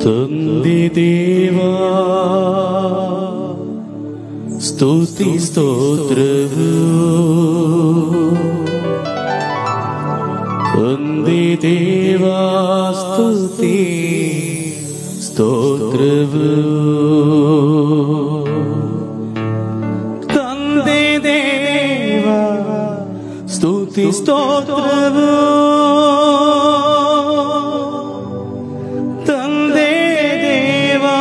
ತಂದೆ ದೇವಾ ಸ್ತುತಿ ಸ್ತೋತ್ರವು, ತಂದೆ ದೇವಾ ಸ್ತುತಿ ಸ್ತೋತ್ರವು, ತಂದೆ ದೇವಾ ಸ್ತುತಿ ಸ್ತೋತ್ರವು, ತಂದೆ ದೇವಾ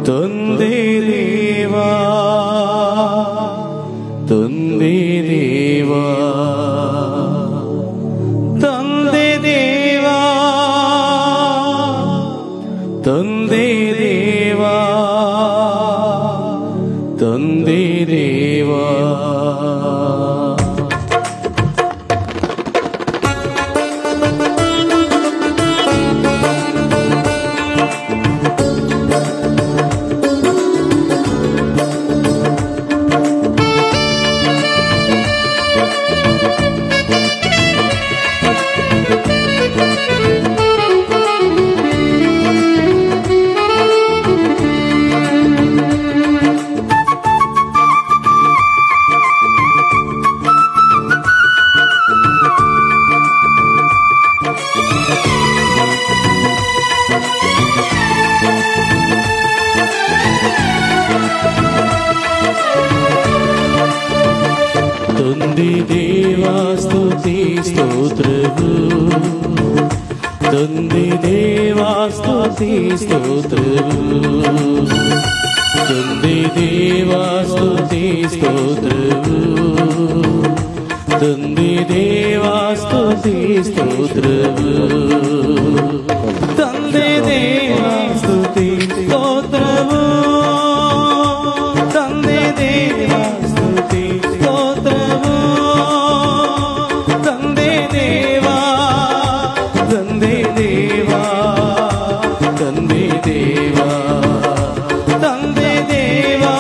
ತಂದೆ ದೇವಾ ತಂದೆ ದೇವಾ ತಂದೆ ದೇವಾ ತಂದೆ ದೇವಾ ತಂದೆ ದೇವಾ. ತಂದೆ ದೇವಾ ಸ್ತುತಿ ಸ್ತೋತ್ರವು, ತಂದೆ ದೇವಾ ಸ್ತುತಿ ಸ್ತೋತ್ರವು, ತಂದೆ ದೇವಾ ಸ್ತುತಿ ಸ್ತೋತ್ರವು, ತಂದೆ ದೇವಾ ಸ್ತುತಿ ಸ್ತೋತ್ರವು, ತಂದೆ ದೇವಾ ಸ್ತುತಿ ಸ್ತೋತ್ರವು, ತಂದೆ ದೇವಾ ಸ್ತುತಿ ಸ್ತೋತ್ರವು, ತಂದೆ ದೇವಾ ತಂದೆ ದೇವಾ ತಂದೆ ದೇವಾ ತಂದೆ ದೇವಾ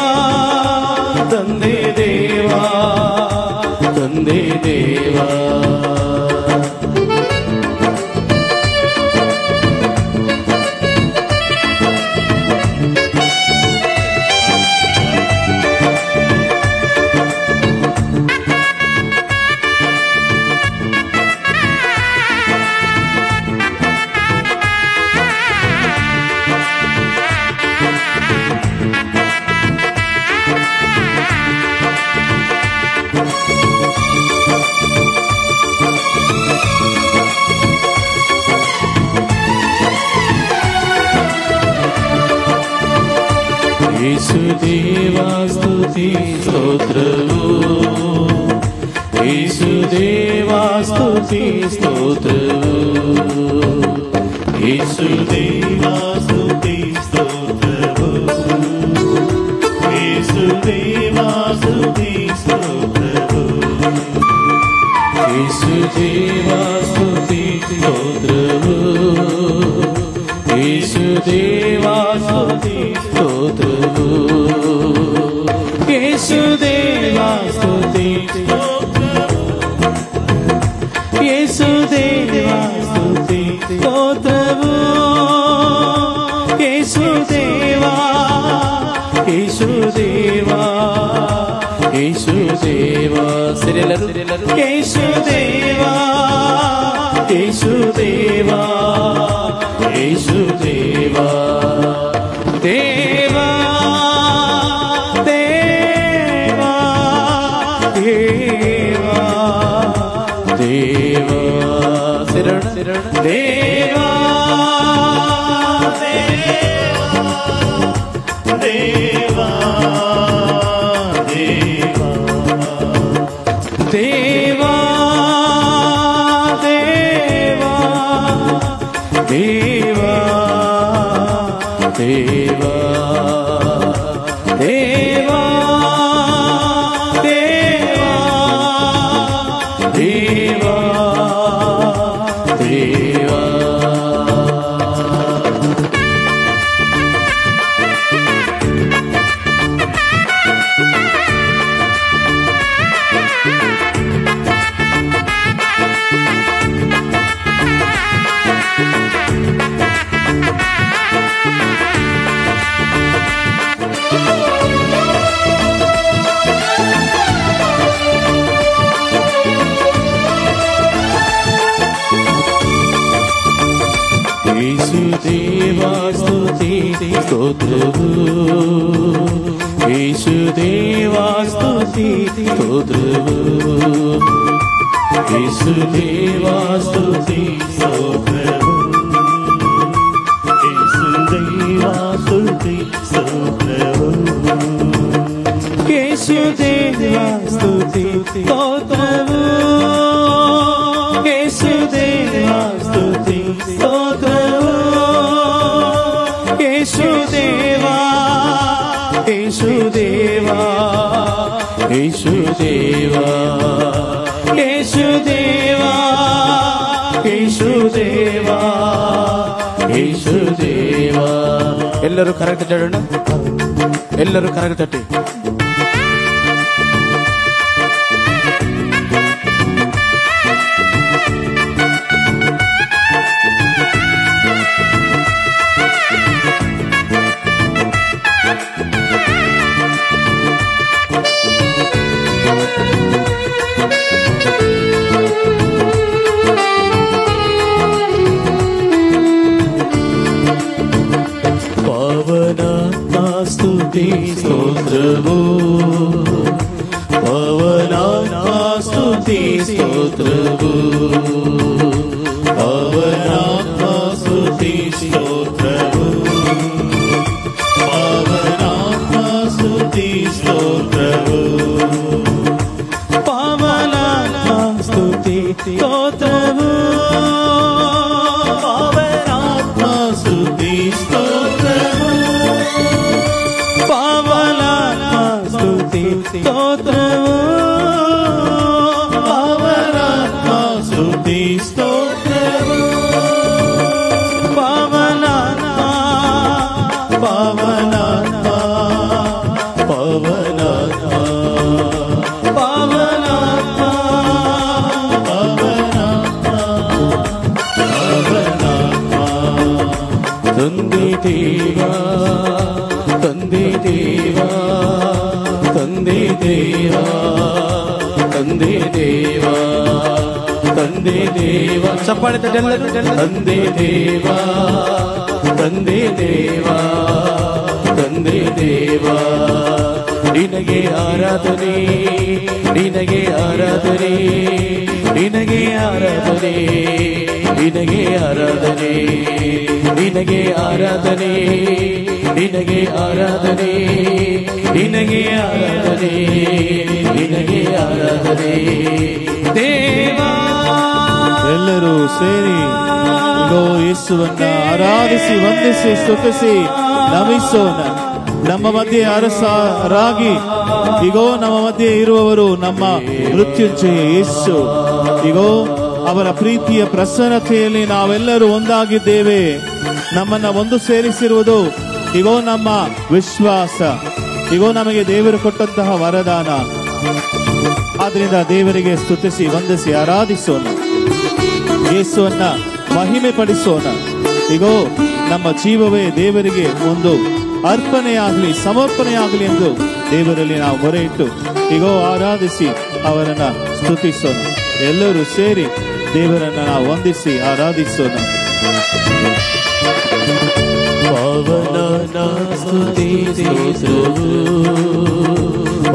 ತಂದೆ ದೇವಾ ತಂದೆ ದೇವಾ. ಯೇಸು ದೇವಾ ಸ್ತುತಿ ಸ್ತೋತ್ರವು, ಯೇಸು ದೇವಾ ಸ್ತುತಿ ಸ್ತೋತ್ರವು, ಯೇಸು ದೇವಾ ಸ್ತುತಿ ಸ್ತೋತ್ರವು, ಯೇಸು ದೇವಾ ಸ್ತುತಿ ಸ್ತೋತ್ರವು, ಯೇಸು ದೇವಾ ಸ್ತುತಿ ಸ್ತೋತ್ರವು, ಯೇಸು ದೇವಾ ಸ್ತುತಿ ಸ್ತೋತ್ರವು, ಯೇಸು ದೇವಾ ಸ್ತುತಿ ಸ್ತೋತ್ರವು, ಯೇಸು ದೇವಾ ಸ್ತುತಿ ಸ್ತೋತ್ರವು, ಯೇಸು ದೇವಾ ಯೇಸು ದೇವಾ ಯೇಸು ದೇವಾ ಸಿರೆಲ್ಲರು ಯೇಸು ದೇವಾ ಯೇಸು ದೇವಾ ಯೇಸು ದೇವಾ ದೇವಾ ದೇವಾ ದೇವಾ ದೇವಾ ಸಿರಣ ದೇವಾ ದೇವಾ ದೇವಾ ದೇವಾ ದೇವಾ ದೇವಾ ದೇವಾ ದೇವಾ ದೇವಾ ದೇವಾ ದೇವಾ. ಸ್ತೋತ್ರವು ಯೇಸುದೇವ ಸ್ತುತಿ ಸ್ತೋತ್ರವು ಯೇಸುದೇವ ಸ್ತುತಿ ಸ್ತೋತ್ರವು ಯೇಸುದೇವ ಸ್ತುತಿ ಸ್ತೋತ್ರವು ಯೇಸುದೇವ ಸ್ತುತಿ ಸ್ತೋತ್ರವು ಯೇಸುದೇವ ಸ್ತುತಿ ಸ್ತೋತ್ರವು ಯೇಸುದೇವ ಯೇಸುದೇವ ಯೇಸುದೇವ ಯೇಸುದೇವ ಯೇಸುದೇವ ಯೇಸುದೇವ. ಎಲ್ಲರೂ ಕರೆಕ್ಟ್ ತಟ್ಟೋಣ, ಎಲ್ಲರೂ ಕರೆಕ್ಟ್ ತಟ್ಟಿ. ಸ್ತುತಿ ಸ್ತೋತ್ರವು ಪವನ ಸ್ತುತಿ ಸ್ತೋತ್ರವು ಪವನ ಸ್ತುತಿ ಸ್ತೋತ್ರವು ಪವನ ಸ್ತುತಿ ಸ್ತೋತ್ರವು ಪವನ ಸ್ತುತಿ ಸ್ತೋತ್ರವು ಪವನ ಸ್ತುತಿ ಸ್ತೋತ್ರವು ಪವನ ಸ್ತುತಿ ಸ್ತೋತ್ರವು ಪವನ ಸ್ತುತಿ ಸ್ತೋತ್ರವು ಪವನ ಪವನ ಪವನ ಪವನ ತಂದೆ ದೇವ ತಂದೆ ದೇವ ತಂದೆ ದೇವ ತಂದೆ ದೇವ ತಂದೆ ದೇವ ಚಪ್ಪಾಳೆ ತಟ್ಟೆಲ್ಲರೂ ತಂದೆ ದೇವ ತಂದೆ ದೇವ ತಂದೆ ದೇವ ನಿನಗೆ ಆರಾಧನೆ ನಿನಗೆ ಆರಾಧನೆ ನಿನಗೆ ಆರಾಧನೆ ನಿನಗೆ ಆರಾಧನೆ ನಿನಗೆ ಆರಾಧನೆ ನಿನಗೆ ಆರಾಧನೆ ನಿನಗೆ ಆರಾಧನೆ ನಿನಗೆ ಆರಾಧನೆ ದೇವಾ. ಎಲ್ಲರೂ ಸೇರಿ ಯೇಸುವನ್ನ ಆರಾಧಿಸಿ ವಂದಿಸಿ ಸ್ತುತಿಸಿ ನಮಿಸೋಣ. ನಮ್ಮ ಮಧ್ಯೆ ಅರಸರಾಗಿ ಈಗೋ ನಮ್ಮ ಮಧ್ಯೆ ಇರುವವರು ನಮ್ಮ ಮೃತ್ಯುಂಜಯ ಯೇಸು. ಈಗೋ ಅವರ ಪ್ರೀತಿಯ ಪ್ರಸನ್ನತೆಯಲ್ಲಿ ನಾವೆಲ್ಲರೂ ಒಂದಾಗಿದ್ದೇವೆ. ನಮ್ಮನ್ನ ಒಂದು ಸೇರಿಸಿರುವುದು ಈಗೋ ನಮ್ಮ ವಿಶ್ವಾಸ, ಈಗೋ ನಮಗೆ ದೇವರು ಕೊಟ್ಟಂತಹ ವರದಾನ. ಆದ್ರಿಂದ ದೇವರಿಗೆ ಸ್ತುತಿಸಿ ವಂದಿಸಿ ಆರಾಧಿಸೋಣ, ಯೇಸುವನ್ನ ಮಹಿಮೆ ಪಡಿಸೋಣ. ಈಗೋ ನಮ್ಮ ಜೀವವೇ ದೇವರಿಗೆ ಒಂದು ಅರ್ಪಣೆಯಾಗಲಿ ಸಮರ್ಪಣೆಯಾಗಲಿ ಎಂದು ದೇವರಲ್ಲಿ ನಾವು ಮೊರೆ ಇಟ್ಟು ಈಗೋ ಆರಾಧಿಸಿ ಅವರನ್ನ ಸ್ತುತಿಸೋಣ. ಎಲ್ಲರೂ ಸೇರಿ ದೇವರನ್ನ ನಾವು ವಂದಿಸಿ ಆರಾಧಿಸೋಣ. ಪವನ ಸ್ತುತಿ ಸ್ತೋತ್ರವು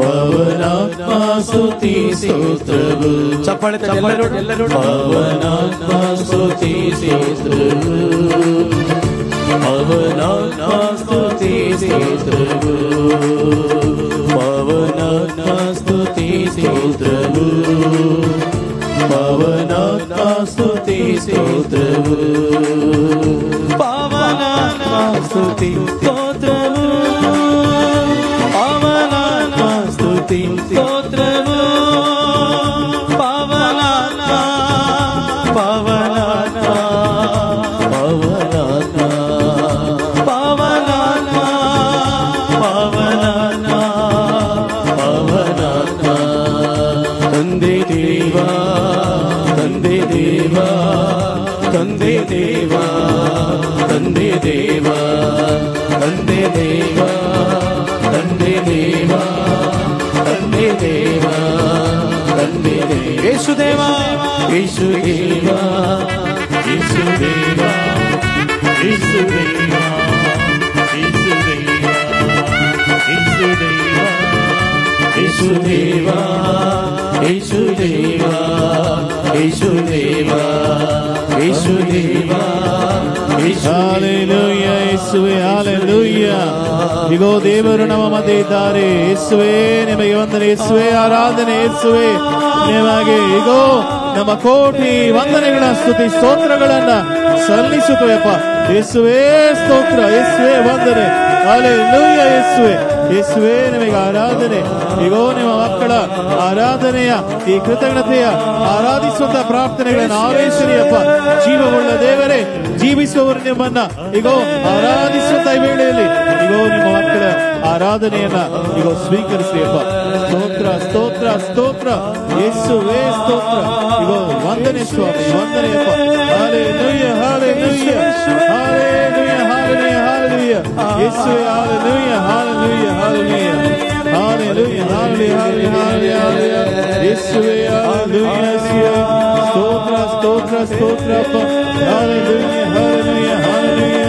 ಪವನ ಸ್ತುತಿ ಸ್ತೋತ್ರವು ಚಪ್ಪಾಳೆ ಎಲ್ಲರೂ ಪವನ ಸ್ತುತಿ ಸ್ತೋತ್ರವು ಪವನ ಸ್ತುತಿ ಸ್ತೋತ್ರವು ಪವನ ಸ್ತುತಿ ಸ್ತೋತ್ರವು ಪವನ ಸ್ತುತಿ ಸ್ತೋತ್ರವು ಪವನ ಸ್ತುತಿ ಸ್ತೋತ್ರವು ಪವನ ಸ್ತುತಿ ಸ್ತೋತ್ರವು ಪವನ ಪವನ ಪವನ ಪವನ ಪವನ ಪವನ ತಂದೆ ದೇವ ತಂದೆ ದೇವ ತಂದೆ ದೇವ ತಂದೆ ದೇವ ತಂದೆ ದೇವ ತಂದೆ ದೇವ ತಂದೆ ದೇವ ತಂದೆ ದೇವ ಯೇಸುದೇವ ಯೇಸುದೇವ ಯೇಸುದೇವ ಯೇಸುದೇವ ಯೇಸುದೇವ ಯೇಸುದೇವಾ ಯೇಸುದೇವಾ ಯೇಸುದೇವಾ ಯೇಸುದೇವಾ ಹಾಲೆಲೂಯ ಯೇಸುವೆ ಹಾಲೆಲೂಯ. ಇಗೋ ದೇವರು ನಮ್ಮ ಮಧ್ಯೆ ಇದ್ದಾರೆ. ಯೇಸುವೆ ನಿಮಗೆ ವಂದನೆ, ಯೇಸುವೆ ಆರಾಧನೆ, ಯೇಸುವೆ ನಿಮಗೆ ಇಗೋ ನಮ್ಮ ಕೋಟಿ ವಂದನೆಗಳ ಸ್ತುತಿ ಸ್ತೋತ್ರಗಳನ್ನ ಸಲ್ಲಿಸುತ್ತೇವಪ್ಪ. ಯೇಸುವೆ ಸ್ತೋತ್ರ, ಯೇಸುವೆ ವಂದನೆ, ಹಾಲೆಲೂಯ ಯೇಸುವೆ. ಯೇಸುವೆ ನಿಮಗೆ ಆರಾಧನೆ. ಇಗೋ ನಿಮ್ಮ ಮಕ್ಕಳ ಆರಾಧನೆಯ ಈ ಕೃತಜ್ಞತೆಯ ಆರಾಧಿಸುವಂತ ಪ್ರಾರ್ಥನೆಗಳನ್ನು ಆಲೋಚಿಸಿರಿಯಪ್ಪ. ಜೀವವುಳ್ಳ ದೇವರೇ, ಜೀವಿಸುವವರು ನಿಮ್ಮನ್ನ ಇಗೋ ಆರಾಧಿಸುವಂತ ಈ ವೇಳೆಯಲ್ಲಿ ಇಗೋ ನಿಮ್ಮ ಮಕ್ಕಳ ಆರಾಧನೆಯನ್ನ ಇಗೋ ಸ್ವೀಕರಿಸಿರಿಯಪ್ಪ. ಸ್ತೋತ್ರ ಸ್ತೋತ್ರ ಸ್ತೋತ್ರ ಯೇಸುವೆ ಸ್ತೋತ್ರ. ಇಗೋ ವಂದನೆ ಸ್ವಾಮಿ, ವಂದನೆಯಪ್ಪ. Hallelujah hallelujah hallelujah hallelujah hallelujah ಯೇಸುವೆ hallelujah hallelujah hallelujah hallelujah hallelujah hallelujah ಯೇಸುವೆ ಹಾಲೆಲೂಯ ಯೇಸುವೆ. ಸ್ತೋತ್ರ ಸ್ತೋತ್ರ ಸ್ತೋತ್ರ ಅಪ್ಪ. ಹಾಲೆಲೂಯ ಹಾಲೆಲೂಯ ಹಾಲೆಲೂಯ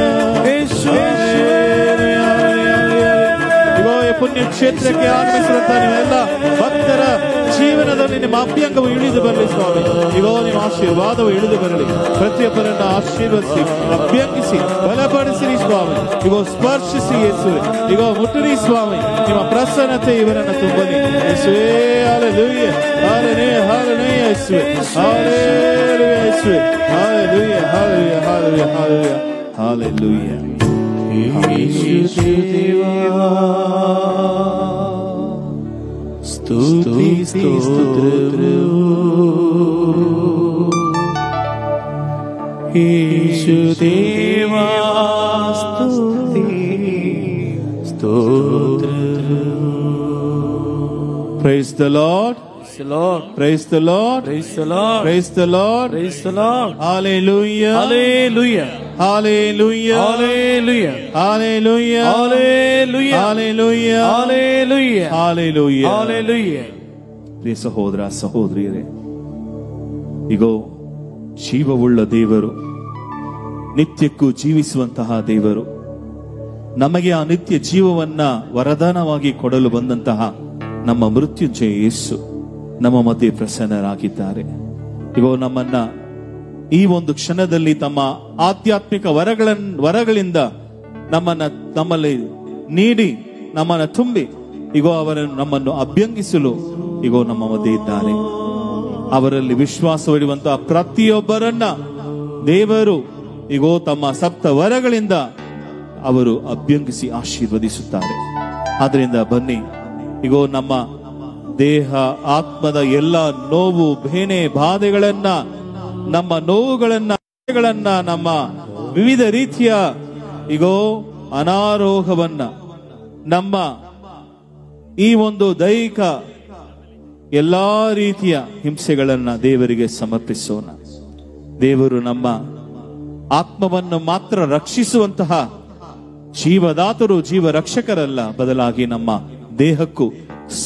ಯೇಸುವೆ. ಇಗೋ ಈ ಪುಣ್ಯ ಕ್ಷೇತ್ರಕ್ಕೆ ಆಗಮಿಸಿರುವಂತ ನೀವೆಲ್ಲ ಭಕ್ತರ ಜೀವನದಲ್ಲಿ ನಿಮ್ಮ ಅಭ್ಯಂಗವು ಇಳಿದು ಬರಲಿ ಸ್ವಾಮಿ. ಇಗೋ ನಿಮ್ಮ ಆಶೀರ್ವಾದವು ಇಳಿದು ಬರಲಿ. ಪ್ರತಿಯೊಬ್ಬರನ್ನ ಆಶೀರ್ವದಿಸಿ, ಅಭ್ಯಂಗಿಸಿ, ಬಲಪಡಿಸಿರಿ ಸ್ವಾಮಿ. ಇಗೋ ಸ್ಪರ್ಶಿಸಿ ಯೇಸುವೆ. ಇಗೋ ಮುಟ್ಟಿರಿ ಸ್ವಾಮಿ. ನಿಮ್ಮ ಪ್ರಸನ್ನತೆ ಇವರನ್ನ ತುಂಬಲಿ ಯೇಸುವೆ. ಹಾಲೆಲೂಯ ಹಾಲೆಲೂಯ ಹಾಲೆಲೂಯ ಯೇಸುವೆ. ಹಾಲೆಲೂಯ ಯೇಸುವೆ. Hallelujah hallelujah hallelujah hallelujah hallelujah. ಸ್ತುತಿ ಸ್ತೋತ್ರವು ಯೇಸುದೇವಾ. ಸ್ತುತಿ ಸ್ತೋತ್ರವು. Praise the Lord. Praise the Lord. Praise the Lord. Praise the Lord. Praise the Lord. Hallelujah. Hallelujah. Hallelujah. Hallelujah. Hallelujah. Hallelujah. Hallelujah. Hallelujah. Hallelujah. Hallelujah. ಪ್ರಿಯ ಸಹೋದರ ಸಹೋದರಿಯರೇ, ಇಗೋ ಜೀವವುಳ್ಳ ದೇವರು, ನಿತ್ಯಕ್ಕೂ ಜೀವಿಸುವಂತಹ ದೇವರು, ನಮಗೆ ಆ ನಿತ್ಯ ಜೀವವನ್ನ ವರದಾನವಾಗಿ ಕೊಡಲು ಬಂದಂತಹ ನಮ್ಮ ಮೃತ್ಯುಂಜಯ ಯೇಸು ನಮ್ಮ ಮಧ್ಯೆ ಪ್ರಸನ್ನರಾಗಿದ್ದಾರೆ. ಇಗೋ ನಮ್ಮನ್ನ ಈ ಒಂದು ಕ್ಷಣದಲ್ಲಿ ತಮ್ಮ ಆಧ್ಯಾತ್ಮಿಕ ವರಗಳಿಂದ ನಮ್ಮಲ್ಲಿ ನೀಡಿ ನಮ್ಮನ್ನ ತುಂಬಿ ಇಗೋ ಅವರನ್ನು ನಮ್ಮನ್ನು ಅಭ್ಯಂಗಿಸಲು ಇಗೋ ನಮ್ಮ ಮಧ್ಯೆ ಇದ್ದಾರೆ. ಅವರಲ್ಲಿ ವಿಶ್ವಾಸವಿಡುವಂತಹ ಪ್ರತಿಯೊಬ್ಬರನ್ನ ದೇವರು ಇಗೋ ತಮ್ಮ ಸಪ್ತ ವರಗಳಿಂದ ಅವರು ಅಭ್ಯಂಗಿಸಿ ಆಶೀರ್ವದಿಸುತ್ತಾರೆ. ಆದ್ರಿಂದ ಬನ್ನಿ, ಇಗೋ ನಮ್ಮ ದೇಹ ಆತ್ಮದ ಎಲ್ಲ ನೋವು ಬೇನೆ ಬಾಧೆಗಳನ್ನ, ನಮ್ಮ ನೋವುಗಳನ್ನ, ನಮ್ಮ ವಿವಿಧ ರೀತಿಯ ಇಗೋ ಅನಾರೋಗ್ಯವನ್ನ, ನಮ್ಮ ಈ ಒಂದು ದೈಹಿಕ ಎಲ್ಲಾ ರೀತಿಯ ಹಿಂಸೆಗಳನ್ನ ದೇವರಿಗೆ ಸಮರ್ಪಿಸೋಣ. ದೇವರು ನಮ್ಮ ಆತ್ಮವನ್ನು ಮಾತ್ರ ರಕ್ಷಿಸುವಂತಹ ಜೀವದಾತರು, ಜೀವ ರಕ್ಷಕರಲ್ಲ, ಬದಲಾಗಿ ನಮ್ಮ ದೇಹಕ್ಕೂ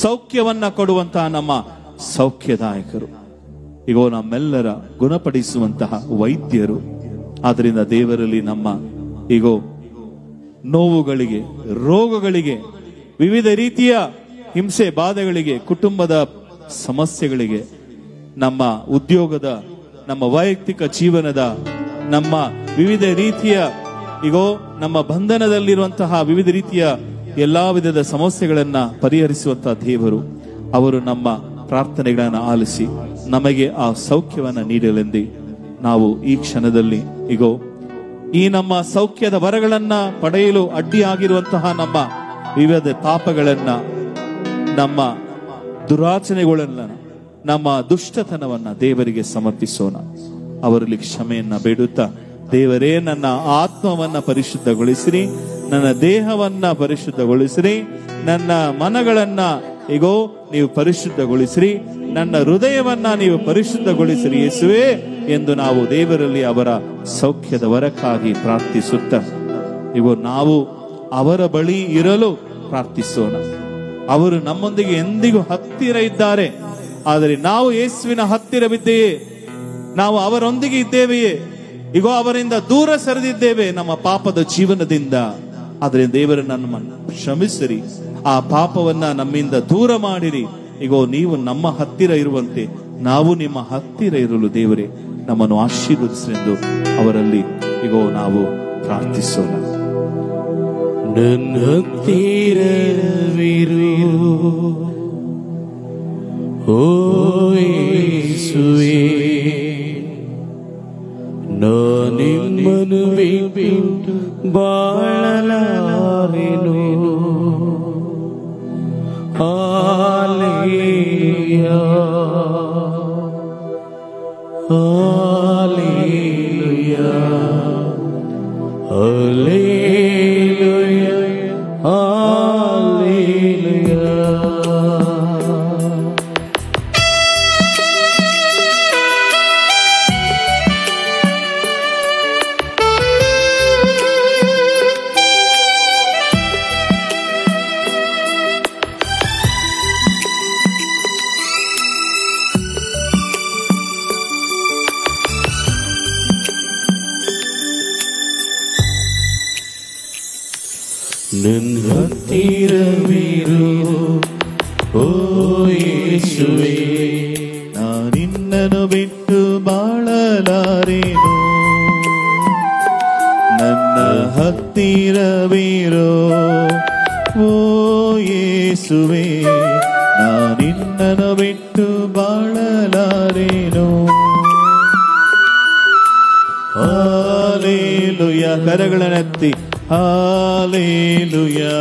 ಸೌಖ್ಯವನ್ನ ಕೊಡುವಂತಹ ನಮ್ಮ ಸೌಖ್ಯದಾಯಕರು. ಇಗೋ ನಮ್ಮೆಲ್ಲರ ಗುಣಪಡಿಸುವಂತಹ ವೈದ್ಯರು. ಆದ್ರಿಂದ ದೇವರಲ್ಲಿ ನಮ್ಮ ಇಗೋ ನೋವುಗಳಿಗೆ, ರೋಗಗಳಿಗೆ, ವಿವಿಧ ರೀತಿಯ ಹಿಂಸೆ ಬಾಧೆಗಳಿಗೆ, ಕುಟುಂಬದ ಸಮಸ್ಯೆಗಳಿಗೆ, ನಮ್ಮ ಉದ್ಯೋಗದ, ನಮ್ಮ ವೈಯಕ್ತಿಕ ಜೀವನದ, ನಮ್ಮ ವಿವಿಧ ರೀತಿಯ ಇಗೋ ನಮ್ಮ ಬಂಧನದಲ್ಲಿರುವಂತಹ ವಿವಿಧ ರೀತಿಯ ಎಲ್ಲಾ ವಿಧದ ಸಮಸ್ಯೆಗಳನ್ನ ಪರಿಹರಿಸುವಂತಹ ದೇವರು, ಅವರು ನಮ್ಮ ಪ್ರಾರ್ಥನೆಗಳನ್ನ ಆಲಿಸಿ ನಮಗೆ ಆ ಸೌಖ್ಯವನ್ನ ನೀಡಲೆಂದೇ ನಾವು ಈ ಕ್ಷಣದಲ್ಲಿ ಇಗೋ ಈ ನಮ್ಮ ಸೌಖ್ಯದ ವರಗಳನ್ನ ಪಡೆಯಲು ಅಡ್ಡಿಯಾಗಿರುವಂತಹ ನಮ್ಮ ವಿವಿಧ ಪಾಪಗಳನ್ನ, ನಮ್ಮ ದುರಾಚನೆಗಳನ್ನ, ನಮ್ಮ ದುಷ್ಟತನವನ್ನ ದೇವರಿಗೆ ಸಮರ್ಪಿಸೋಣ. ಅವರಲ್ಲಿ ಕ್ಷಮೆಯನ್ನ ಬೇಡುತ್ತಾ, ದೇವರೇ ನನ್ನ ಆತ್ಮವನ್ನ ಪರಿಶುದ್ಧಗೊಳಿಸಿರಿ, ನನ್ನ ದೇಹವನ್ನ ಪರಿಶುದ್ಧಗೊಳಿಸಿರಿ, ನನ್ನ ಮನಗಳನ್ನ ಇಗೋ ನೀವು ಪರಿಶುದ್ಧಗೊಳಿಸಿರಿ, ನನ್ನ ಹೃದಯವನ್ನ ನೀವು ಪರಿಶುದ್ಧಗೊಳಿಸಿರಿ ಯೇಸುವೆ ಎಂದು ನಾವು ದೇವರಲ್ಲಿ ಅವರ ಸೌಖ್ಯದ ವರಕ್ಕಾಗಿ ಪ್ರಾರ್ಥಿಸುತ್ತ ಇಗೋ ನಾವು ಅವರ ಬಳಿ ಇರಲು ಪ್ರಾರ್ಥಿಸೋಣ. ಅವರು ನಮ್ಮೊಂದಿಗೆ ಎಂದಿಗೂ ಹತ್ತಿರ ಇದ್ದಾರೆ. ಆದರೆ ನಾವು ಯೇಸುವಿನ ಹತ್ತಿರವಿದ್ದೇವೆ, ನಾವು ಅವರೊಂದಿಗೆ ಇದ್ದೇವೆಯೇ? ಇಗೋ ಅವರಿಂದ ದೂರ ಸರಿದಿದ್ದೇವೆ ನಮ್ಮ ಪಾಪದ ಜೀವನದಿಂದ. ಆದರೆ ದೇವರನ್ನು ನಮ್ಮನ್ನು ಕ್ಷಮಿಸಿರಿ, ಆ ಪಾಪವನ್ನ ನಮ್ಮಿಂದ ದೂರ ಮಾಡಿರಿ. ಈಗೋ ನೀವು ನಮ್ಮ ಹತ್ತಿರ ಇರುವಂತೆ ನಾವು ನಿಮ್ಮ ಹತ್ತಿರ ಇರಲು ದೇವರೇ ನಮ್ಮನ್ನು ಆಶೀರ್ವದಿಸಲೆಂದು ಅವರಲ್ಲಿ ಈಗೋ ನಾವು ಪ್ರಾರ್ಥಿಸೋಣ. ನನ್ನ ಹತ್ತಿರವಿರು ಓ ಯೇಸುವೇ, ನಾನಿಮ್ಮನು ಬಿಟ್ಟು ಬಾಳಲಾರೆನು. Hallelujah hallelujah hallelujah hallelujah. ನನ್ನ ಹತ್ತಿರವಿರು ಓ ಯೇಸುವೇ, ನಾನಿನ್ನನು ಬಿಟ್ಟು ಬಾಳಲಾರೆನು. ನನ್ನ ಹತ್ತಿರವಿರೋ ಓ ಯೇಸುವೇ, ನಾನಿನ್ನನು ಬಿಟ್ಟು ಬಾಳಲಾರೆನು. ಹಾಲೆಲೂಯಾ. ಕರಗಳನ್ನೆತ್ತಿ ಹಾಲೆಲೂಯಾ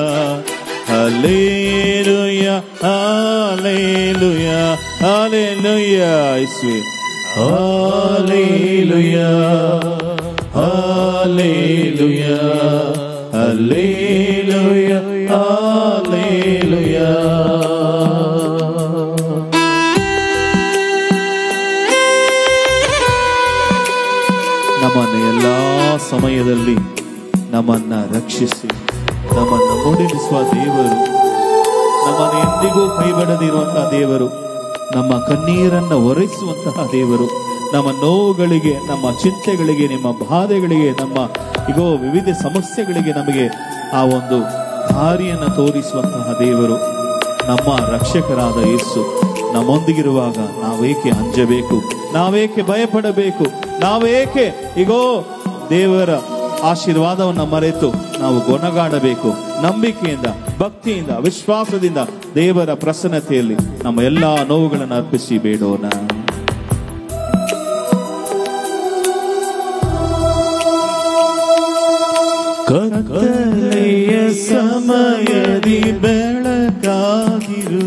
ಹಾಲೆಲೂಯಾ ಹಾಲೆಲೂಯಾ ಹಾಲೆಲೂಯಾ. ಯೇಸುವೇ ಹಾಲೆಲೂಯಾ ಹಾಲೆಲೂಯಾ ಹಾಲೆಲೂಯಾ ಹಾಲೆಲೂಯಾ. ನಮ್ಮನ್ನು ಎಲ್ಲಾ ಸಮಯದಲ್ಲಿ ನಮ್ಮನ್ನ ರಕ್ಷಿಸಿ ನಮ್ಮನ್ನು ಮುನ್ನಡೆಸುವ ದೇವರು, ನಮ್ಮನ್ನು ಎಂದಿಗೂ ಕೈಬಿಡದಿರುವಂತಹ ದೇವರು, ನಮ್ಮ ಕಣ್ಣೀರನ್ನ ಒರೆಸುವಂತಹ ದೇವರು, ನಮ್ಮ ನೋವುಗಳಿಗೆ, ನಮ್ಮ ಚಿಂತೆಗಳಿಗೆ, ನಿಮ್ಮ ಬಾಧೆಗಳಿಗೆ, ನಮ್ಮ ಈಗೋ ವಿವಿಧ ಸಮಸ್ಯೆಗಳಿಗೆ ನಮಗೆ ಆ ಒಂದು ದಾರಿಯನ್ನು ತೋರಿಸುವಂತಹ ದೇವರು, ನಮ್ಮ ರಕ್ಷಕರಾದ ಯೇಸು ನಮ್ಮೊಂದಿಗಿರುವಾಗ ನಾವೇಕೆ ಅಂಜಬೇಕು, ನಾವೇಕೆ ಭಯಪಡಬೇಕು, ನಾವೇಕೆ ಈಗೋ ದೇವರ ಆಶೀರ್ವಾದವನ್ನು ಮರೆತು ನಾವು ಗೊಣಗಾಡಬೇಕು. ನಂಬಿಕೆಯಿಂದ, ಭಕ್ತಿಯಿಂದ, ವಿಶ್ವಾಸದಿಂದ ದೇವರ ಪ್ರಸನ್ನತೆಯಲ್ಲಿ ನಮ್ಮ ಎಲ್ಲಾ ನೋವುಗಳನ್ನು ಅರ್ಪಿಸಿ ಬೇಡೋಣ. ಕತ್ತಲೆಯ ಸಮಯದಿ ಬೆಳಕಾಗಿರು,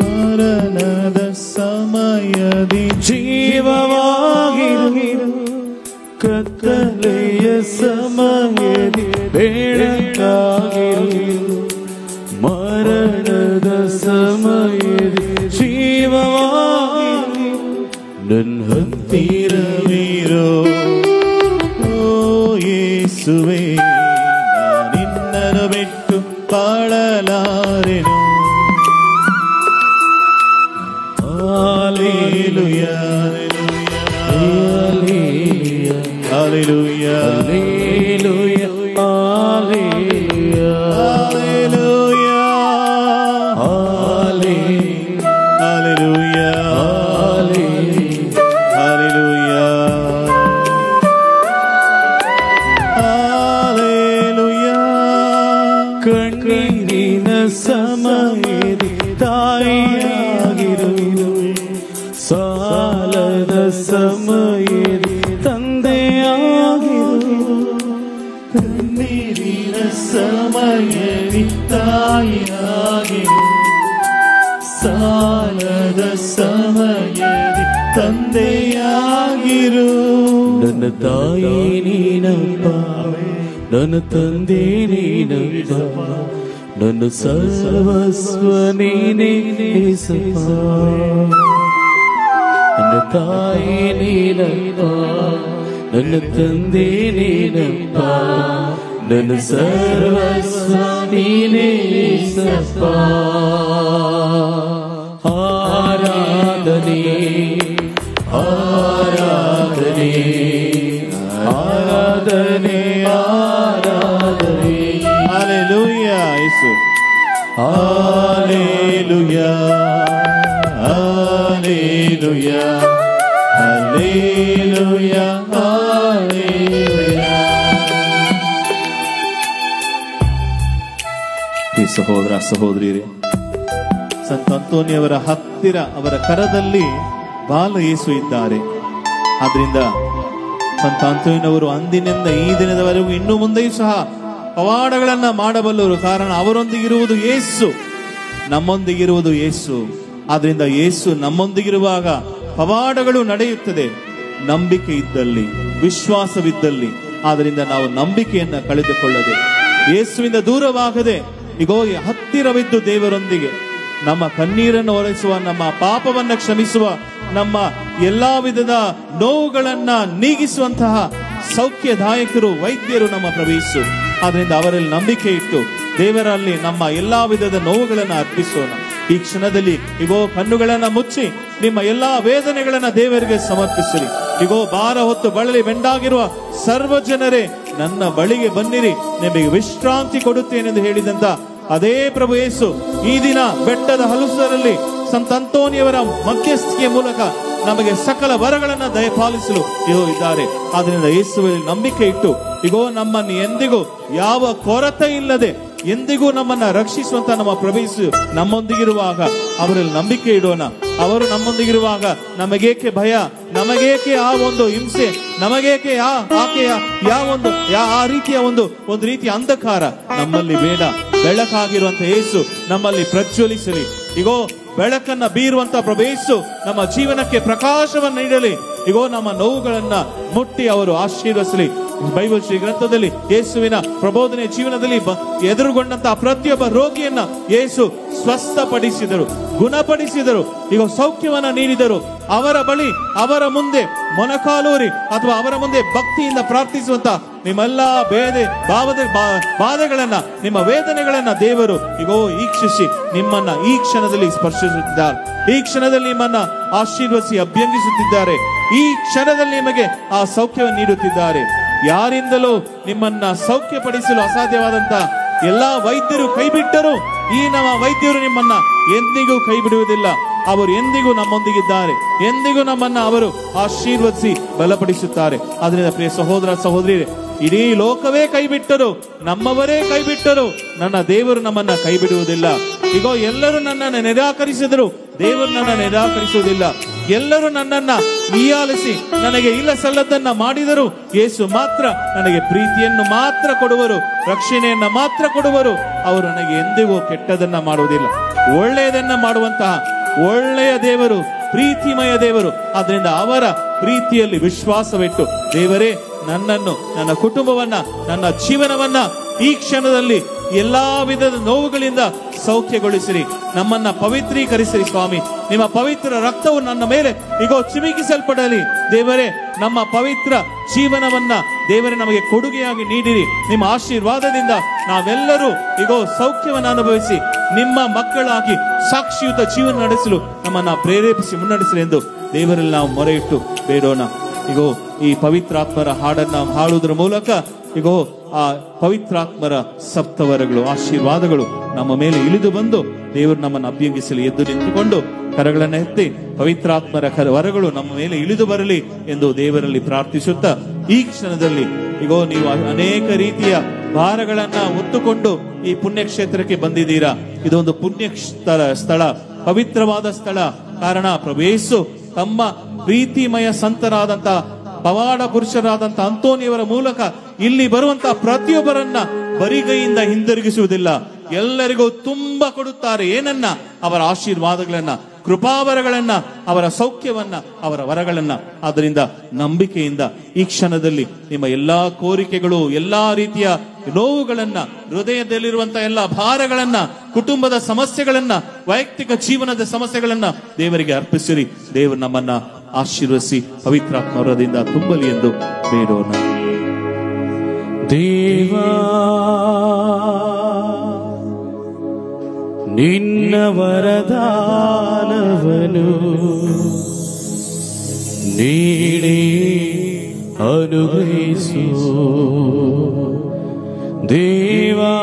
ಮರಣದ ಸಮಯದಿ ಜೀವವಾಗಿರು. ಕತ್ತಲೆಯ ಸಮಯದಿ ಬೆಳಕಾಗಿರು, ಮರಣದ ಸಮಯದಿ ಜೀವವಾಗಿರು. ನನ್ನ ಹತ್ತಿರವಿರೋ ಓ ಯೇಸುವೇ, ನಾನಿನ್ನನು ಬಿಟ್ಟು ಬಾಳಲಾರೆನು. Hallelujah hallelujah hallelujah hallelujah hallelujah hallelujah hallelujah. ಕಣ್ಣೀರಿನ ಸಮಯದಿ ತಾಯಿಯಾಗಿರು, ಸಾಲದ ಸಮಯದಿ ತಂದೆಯಾಗಿರು. ಕಣ್ಣೀರಿನ ಸಮಯದಿ ತಾಯಿಯಾಗಿರು, ಸಾಲದ ಸಮಯದಿ ತಂದೆಯಾಗಿರು. ನನ್ನ ತಾಯಿ ನೀನಪ್ಪ, ನನ್ನ ತಂದೆ ನೀನಪ್ಪ, ನನ್ನ ಸರ್ವಸ್ವ ನೀನೇ ಯೇಸಪ್ಪ. ನನ್ನ ತಾಯಿ ನೀನಪ್ಪ, ನನ್ನ ತಂದೆ ನೀನಪ್ಪ, ನನ್ನ ಸರ್ವಸ್ವ ನೀನೇ ಯೇಸಪ್ಪ. ಆರಾಧನೆ ಆರಾಧನೆ ಆರಾಧನೆ ಆರಾಧನೆ. ಹಾಲೆಲೂಯಾ. ಯೇಸು Hallelujah, Hallelujah, Hallelujah, Hallelujah. ಈ ಸಹೋದರ ಸಹೋದರಿಯರೇ, ಸಂತ ಅಂತೋನಿಯವರ ಹತ್ತಿರ ಅವರ ಕರದಲ್ಲಿ ಬಾಲ ಯೇಸು ಇದ್ದಾರೆ. ಆದ್ರಿಂದ ಸಂತ ಅಂತೋನಿಯವರು ಅಂದಿನಿಂದ ಈ ದಿನದವರೆಗೂ ಇನ್ನು ಮುಂದೆಯೂ ಸಹ ಪವಾಡಗಳನ್ನ ಮಾಡಬಲ್ಲವರು. ಕಾರಣ ಅವರೊಂದಿಗಿರುವುದು ಯೇಸು, ನಮ್ಮೊಂದಿಗಿರುವುದು ಯೇಸು. ಆದ್ರಿಂದ ಯೇಸು ನಮ್ಮೊಂದಿಗಿರುವಾಗ ಪವಾಡಗಳು ನಡೆಯುತ್ತದೆ, ನಂಬಿಕೆ ಇದ್ದಲ್ಲಿ, ವಿಶ್ವಾಸವಿದ್ದಲ್ಲಿ. ಆದ್ರಿಂದ ನಾವು ನಂಬಿಕೆಯನ್ನ ಕಳೆದುಕೊಳ್ಳದೆ, ಯೇಸುವಿಂದ ದೂರವಾಗದೆ, ಈಗೋ ಹತ್ತಿರವಿದ್ದು ದೇವರೊಂದಿಗೆ ನಮ್ಮ ಕಣ್ಣೀರನ್ನು ಒರೆಸುವ, ನಮ್ಮ ಪಾಪವನ್ನ ಕ್ಷಮಿಸುವ, ನಮ್ಮ ಎಲ್ಲಾ ವಿಧದ ನೋವುಗಳನ್ನ ನೀಗಿಸುವಂತಹ ಸೌಖ್ಯದಾಯಕರು, ವೈದ್ಯರು ನಮ್ಮ ಪ್ರಭು ಯೇಸು. ಆದ್ರಿಂದ ಅವರಲ್ಲಿ ನಂಬಿಕೆ ಇಟ್ಟು ದೇವರಲ್ಲಿ ನಮ್ಮ ಎಲ್ಲಾ ವಿಧದ ನೋವುಗಳನ್ನ ಅರ್ಪಿಸೋಣ. ಈ ಕ್ಷಣದಲ್ಲಿ ಈಗೋ ಕಣ್ಣುಗಳನ್ನ ಮುಚ್ಚಿ ನಿಮ್ಮ ಎಲ್ಲಾ ವೇದನೆಗಳನ್ನ ದೇವರಿಗೆ ಸಮರ್ಪಿಸಿರಿ. ಈಗೋ ಭಾರ ಹೊತ್ತು ಬಳಲಿ ಬೆಂಡಾಗಿರುವ ಸರ್ವ ಜನರೇ ನನ್ನ ಬಳಿಗೆ ಬನ್ನಿರಿ, ನಿಮಗೆ ವಿಶ್ರಾಂತಿ ಕೊಡುತ್ತೇನೆಂದು ಹೇಳಿದಂತ ಅದೇ ಪ್ರಭು ಯೇಸು ಈ ದಿನ ಬೆಟ್ಟದ ಹಲಸರಲ್ಲಿ ಸಂತ ಅಂತೋನಿಯವರ ಮಧ್ಯಸ್ಥಿಕೆಯ ಮೂಲಕ ನಮಗೆ ಸಕಲ ವರಗಳನ್ನ ದಯಪಾಲಿಸಲು ಇದ್ದಾರೆ. ಆದ್ರಿಂದ ಯೇಸುವಿನಲ್ಲಿ ನಂಬಿಕೆ ಇಟ್ಟು ಈಗೋ ನಮ್ಮನ್ನು ಎಂದಿಗೂ ಯಾವ ಕೊರತೆ ಇಲ್ಲದೆ ಎಂದಿಗೂ ನಮ್ಮನ್ನ ರಕ್ಷಿಸುವಂತ ನಮ್ಮ ಪ್ರಭು ಯೇಸು ನಮ್ಮೊಂದಿಗಿರುವಾಗ ಅವರಲ್ಲಿ ನಂಬಿಕೆ ಇಡೋಣ. ಅವರು ನಮ್ಮೊಂದಿಗಿರುವಾಗ ನಮಗೇಕೆ ಭಯ, ನಮಗೇಕೆ ಆ ಒಂದು ಹಿಂಸೆ, ನಮಗೇಕೆ ಆಕೆಯ ಆ ರೀತಿಯ ಒಂದು ರೀತಿಯ ಅಂಧಕಾರ ನಮ್ಮಲ್ಲಿ ಬೇಡ. ಬೆಳಕಾಗಿರುವಂತ ಯೇಸು ನಮ್ಮಲ್ಲಿ ಪ್ರಜ್ವಲಿಸಲಿ. ಈಗೋ ಬೆಳಕನ್ನ ಬೀರುವಂತ ಪ್ರಭು ಯೇಸು ನಮ್ಮ ಜೀವನಕ್ಕೆ ಪ್ರಕಾಶವನ್ನು ನೀಡಲಿ. ಈಗೋ ನಮ್ಮ ನೋವುಗಳನ್ನ ಮುಟ್ಟಿ ಅವರು ಆಶೀರ್ವದಿಸಲಿ. ಬೈಬಲ್ ಶ್ರೀ ಗ್ರಂಥದಲ್ಲಿ ಯೇಸುವಿನ ಪ್ರಬೋಧನೆ ಜೀವನದಲ್ಲಿ ಎದುರುಗೊಂಡಂತಹ ಪ್ರತಿಯೊಬ್ಬ ರೋಗಿಯನ್ನ ಯೇಸು ಸ್ವಸ್ಥಪಡಿಸಿದರು, ಗುಣಪಡಿಸಿದರು, ಈಗ ಸೌಖ್ಯವನ್ನ ನೀಡಿದರು. ಅವರ ಬಳಿ, ಅವರ ಮುಂದೆ ಮೊಣಕಾಲೂರಿ ಅಥವಾ ಅವರ ಮುಂದೆ ಭಕ್ತಿಯಿಂದ ಪ್ರಾರ್ಥಿಸುವಂತ ನಿಮ್ಮೆಲ್ಲಾ ಬಾಧೆಗಳನ್ನ, ನಿಮ್ಮ ವೇದನೆಗಳನ್ನ ದೇವರು ಈಗೋ ಈಕ್ಷಿಸಿ ನಿಮ್ಮನ್ನ ಈ ಕ್ಷಣದಲ್ಲಿ ಸ್ಪರ್ಶಿಸುತ್ತಿದ್ದಾರೆ. ಈ ಕ್ಷಣದಲ್ಲಿ ನಿಮ್ಮನ್ನ ಆಶೀರ್ವದಿಸಿ ಅಭ್ಯಂಗಿಸುತ್ತಿದ್ದಾರೆ. ಈ ಕ್ಷಣದಲ್ಲಿ ನಿಮಗೆ ಆ ಸೌಖ್ಯವನ್ನು ನೀಡುತ್ತಿದ್ದಾರೆ. ಯಾರಿಂದಲೂ ನಿಮ್ಮನ್ನ ಸೌಖ್ಯಪಡಿಸಲು ಅಸಾಧ್ಯವಾದಂತ ಎಲ್ಲಾ ವೈದ್ಯರು ಕೈಬಿಟ್ಟರು, ಈ ನಮ್ಮ ವೈದ್ಯರು ನಿಮ್ಮನ್ನ ಎಂದಿಗೂ ಕೈ ಬಿಡುವುದಿಲ್ಲ. ಅವರು ಎಂದಿಗೂ ನಮ್ಮೊಂದಿಗಿದ್ದಾರೆ, ಎಂದಿಗೂ ನಮ್ಮನ್ನ ಅವರು ಆಶೀರ್ವದಿಸಿ ಬಲಪಡಿಸುತ್ತಾರೆ. ಆದ್ರಿಂದ ಪ್ರಿಯ ಸಹೋದರ ಸಹೋದರಿಯರೇ, ಇಡೀ ಲೋಕವೇ ಕೈಬಿಟ್ಟರು, ನಮ್ಮವರೇ ಕೈಬಿಟ್ಟರು, ನನ್ನ ದೇವರು ನಮ್ಮನ್ನ ಕೈ ಬಿಡುವುದಿಲ್ಲ. ಈಗ ಎಲ್ಲರೂ ನನ್ನನ್ನು ನಿರಾಕರಿಸಿದರು, ದೇವರು ನನ್ನ ನಿರಾಕರಿಸುವುದಿಲ್ಲ. ಎಲ್ಲರೂ ನನ್ನನ್ನ ಹೀಯಾಳಿಸಿ ನನಗೆ ಇಲ್ಲ ಸಲ್ಲದನ್ನ ಮಾಡಿದರು, ಯೇಸು ಮಾತ್ರ ನನಗೆ ಪ್ರೀತಿಯನ್ನು ಮಾತ್ರ ಕೊಡುವರು, ರಕ್ಷಣೆಯನ್ನ ಮಾತ್ರ ಕೊಡುವರು. ಅವರು ನನಗೆ ಎಂದಿಗೂ ಕೆಟ್ಟದನ್ನ ಮಾಡುವುದಿಲ್ಲ, ಒಳ್ಳೆಯದನ್ನ ಮಾಡುವಂತಹ ಒಳ್ಳೆಯ ದೇವರು, ಪ್ರೀತಿಮಯ ದೇವರು. ಆದ್ರಿಂದ ಅವರ ಪ್ರೀತಿಯಲ್ಲಿ ವಿಶ್ವಾಸವಿಟ್ಟು ದೇವರೇ ನನ್ನನ್ನು, ನನ್ನ ಕುಟುಂಬವನ್ನ, ನನ್ನ ಜೀವನವನ್ನ ಈ ಕ್ಷಣದಲ್ಲಿ ಎಲ್ಲಾ ವಿಧದ ನೋವುಗಳಿಂದ ಸೌಖ್ಯಗೊಳಿಸಿರಿ. ನಮ್ಮನ್ನ ಪವಿತ್ರೀಕರಿಸಿರಿ ಸ್ವಾಮಿ. ನಿಮ್ಮ ಪವಿತ್ರ ರಕ್ತವು ನನ್ನ ಮೇಲೆ ಈಗೋ ಚಿಮುಕಿಸಲ್ಪಡಲಿ ದೇವರೇ. ನಮ್ಮ ಪವಿತ್ರ ಜೀವನವನ್ನ ದೇವರೇ ನಮಗೆ ಕೊಡುಗೆಯಾಗಿ ನೀಡಿರಿ. ನಿಮ್ಮ ಆಶೀರ್ವಾದದಿಂದ ನಾವೆಲ್ಲರೂ ಈಗೋ ಸೌಖ್ಯವನ್ನು ಅನುಭವಿಸಿ ನಿಮ್ಮ ಮಕ್ಕಳಾಗಿ ಸಾಕ್ಷಿಯುತ ಜೀವನ ನಡೆಸಲು ನಮ್ಮನ್ನ ಪ್ರೇರೇಪಿಸಿ ಮುನ್ನಡೆಸಲಿ ಎಂದು ದೇವರಲ್ಲಿ ನಾವು ಮೊರೆ ಇಟ್ಟು ಬೇಡೋಣ. ಈಗೋ ಈ ಪವಿತ್ರಾತ್ಮರ ಹಾಡನ್ನ ಹಾಡುವುದರ ಮೂಲಕ ಈಗೋ ಆ ಪವಿತ್ರಾತ್ಮರ ಸಪ್ತವರಗಳು, ಆಶೀರ್ವಾದಗಳು ನಮ್ಮ ಮೇಲೆ ಇಳಿದು ಬಂದು ದೇವರು ನಮ್ಮನ್ನು ಅಭ್ಯಂಗಿಸಲಿ. ಎದ್ದು ನಿಂತುಕೊಂಡು ಕರಗಳನ್ನು ಎತ್ತಿ ಪವಿತ್ರಾತ್ಮರ ವರಗಳು ನಮ್ಮ ಮೇಲೆ ಇಳಿದು ಬರಲಿ ಎಂದು ದೇವರಲ್ಲಿ ಪ್ರಾರ್ಥಿಸುತ್ತಾ, ಈ ಕ್ಷಣದಲ್ಲಿ ಈಗೋ ನೀವು ಅನೇಕ ರೀತಿಯ ಭಾರಗಳನ್ನ ಹೊತ್ತುಕೊಂಡು ಈ ಪುಣ್ಯಕ್ಷೇತ್ರಕ್ಕೆ ಬಂದಿದ್ದೀರಾ. ಇದೊಂದು ಪುಣ್ಯ ಸ್ಥಳ, ಪವಿತ್ರವಾದ ಸ್ಥಳ. ಕಾರಣ ಪ್ರಭು ಯೇಸು ತಮ್ಮ ಪ್ರೀತಿಮಯ ಸಂತರಾದಂತ ಪವಾಡ ಪುರುಷರಾದಂತ ಅಂತೋನಿಯವರ ಮೂಲಕ ಇಲ್ಲಿ ಬರುವಂತಹ ಪ್ರತಿಯೊಬ್ಬರನ್ನ ಬರಿಗೈಯಿಂದ ಹಿಂದಿರುಗಿಸುವುದಿಲ್ಲ, ಎಲ್ಲರಿಗೂ ತುಂಬಾ ಕೊಡುತ್ತಾರೆ. ಏನನ್ನ? ಅವರ ಆಶೀರ್ವಾದಗಳನ್ನ, ಕೃಪಾವರಗಳನ್ನ, ಅವರ ಸೌಖ್ಯವನ್ನ, ಅವರ ವರಗಳನ್ನ. ಆದ್ದರಿಂದ ನಂಬಿಕೆಯಿಂದ ಈ ಕ್ಷಣದಲ್ಲಿ ನಿಮ್ಮ ಎಲ್ಲಾ ಕೋರಿಕೆಗಳು, ಎಲ್ಲಾ ರೀತಿಯ ನೋವುಗಳನ್ನ, ಹೃದಯದಲ್ಲಿರುವಂತಹ ಎಲ್ಲಾ ಭಾರಗಳನ್ನ, ಕುಟುಂಬದ ಸಮಸ್ಯೆಗಳನ್ನ, ವೈಯಕ್ತಿಕ ಜೀವನದ ಸಮಸ್ಯೆಗಳನ್ನ ದೇವರಿಗೆ ಅರ್ಪಿಸಿರಿ. ದೇವರು ನಮ್ಮನ್ನ ಆಶೀರ್ವದಿಸಿ ಪವಿತ್ರಾತ್ಮವರದಿಂದ ತುಂಬಲಿ ಎಂದು ಬೇಡೋಣ. ದೇವಾ ನಿನ್ನ ವರದಾನವನು ನೀಡಿ ಅನುಗ್ರಹಿಸು ದೇವಾ.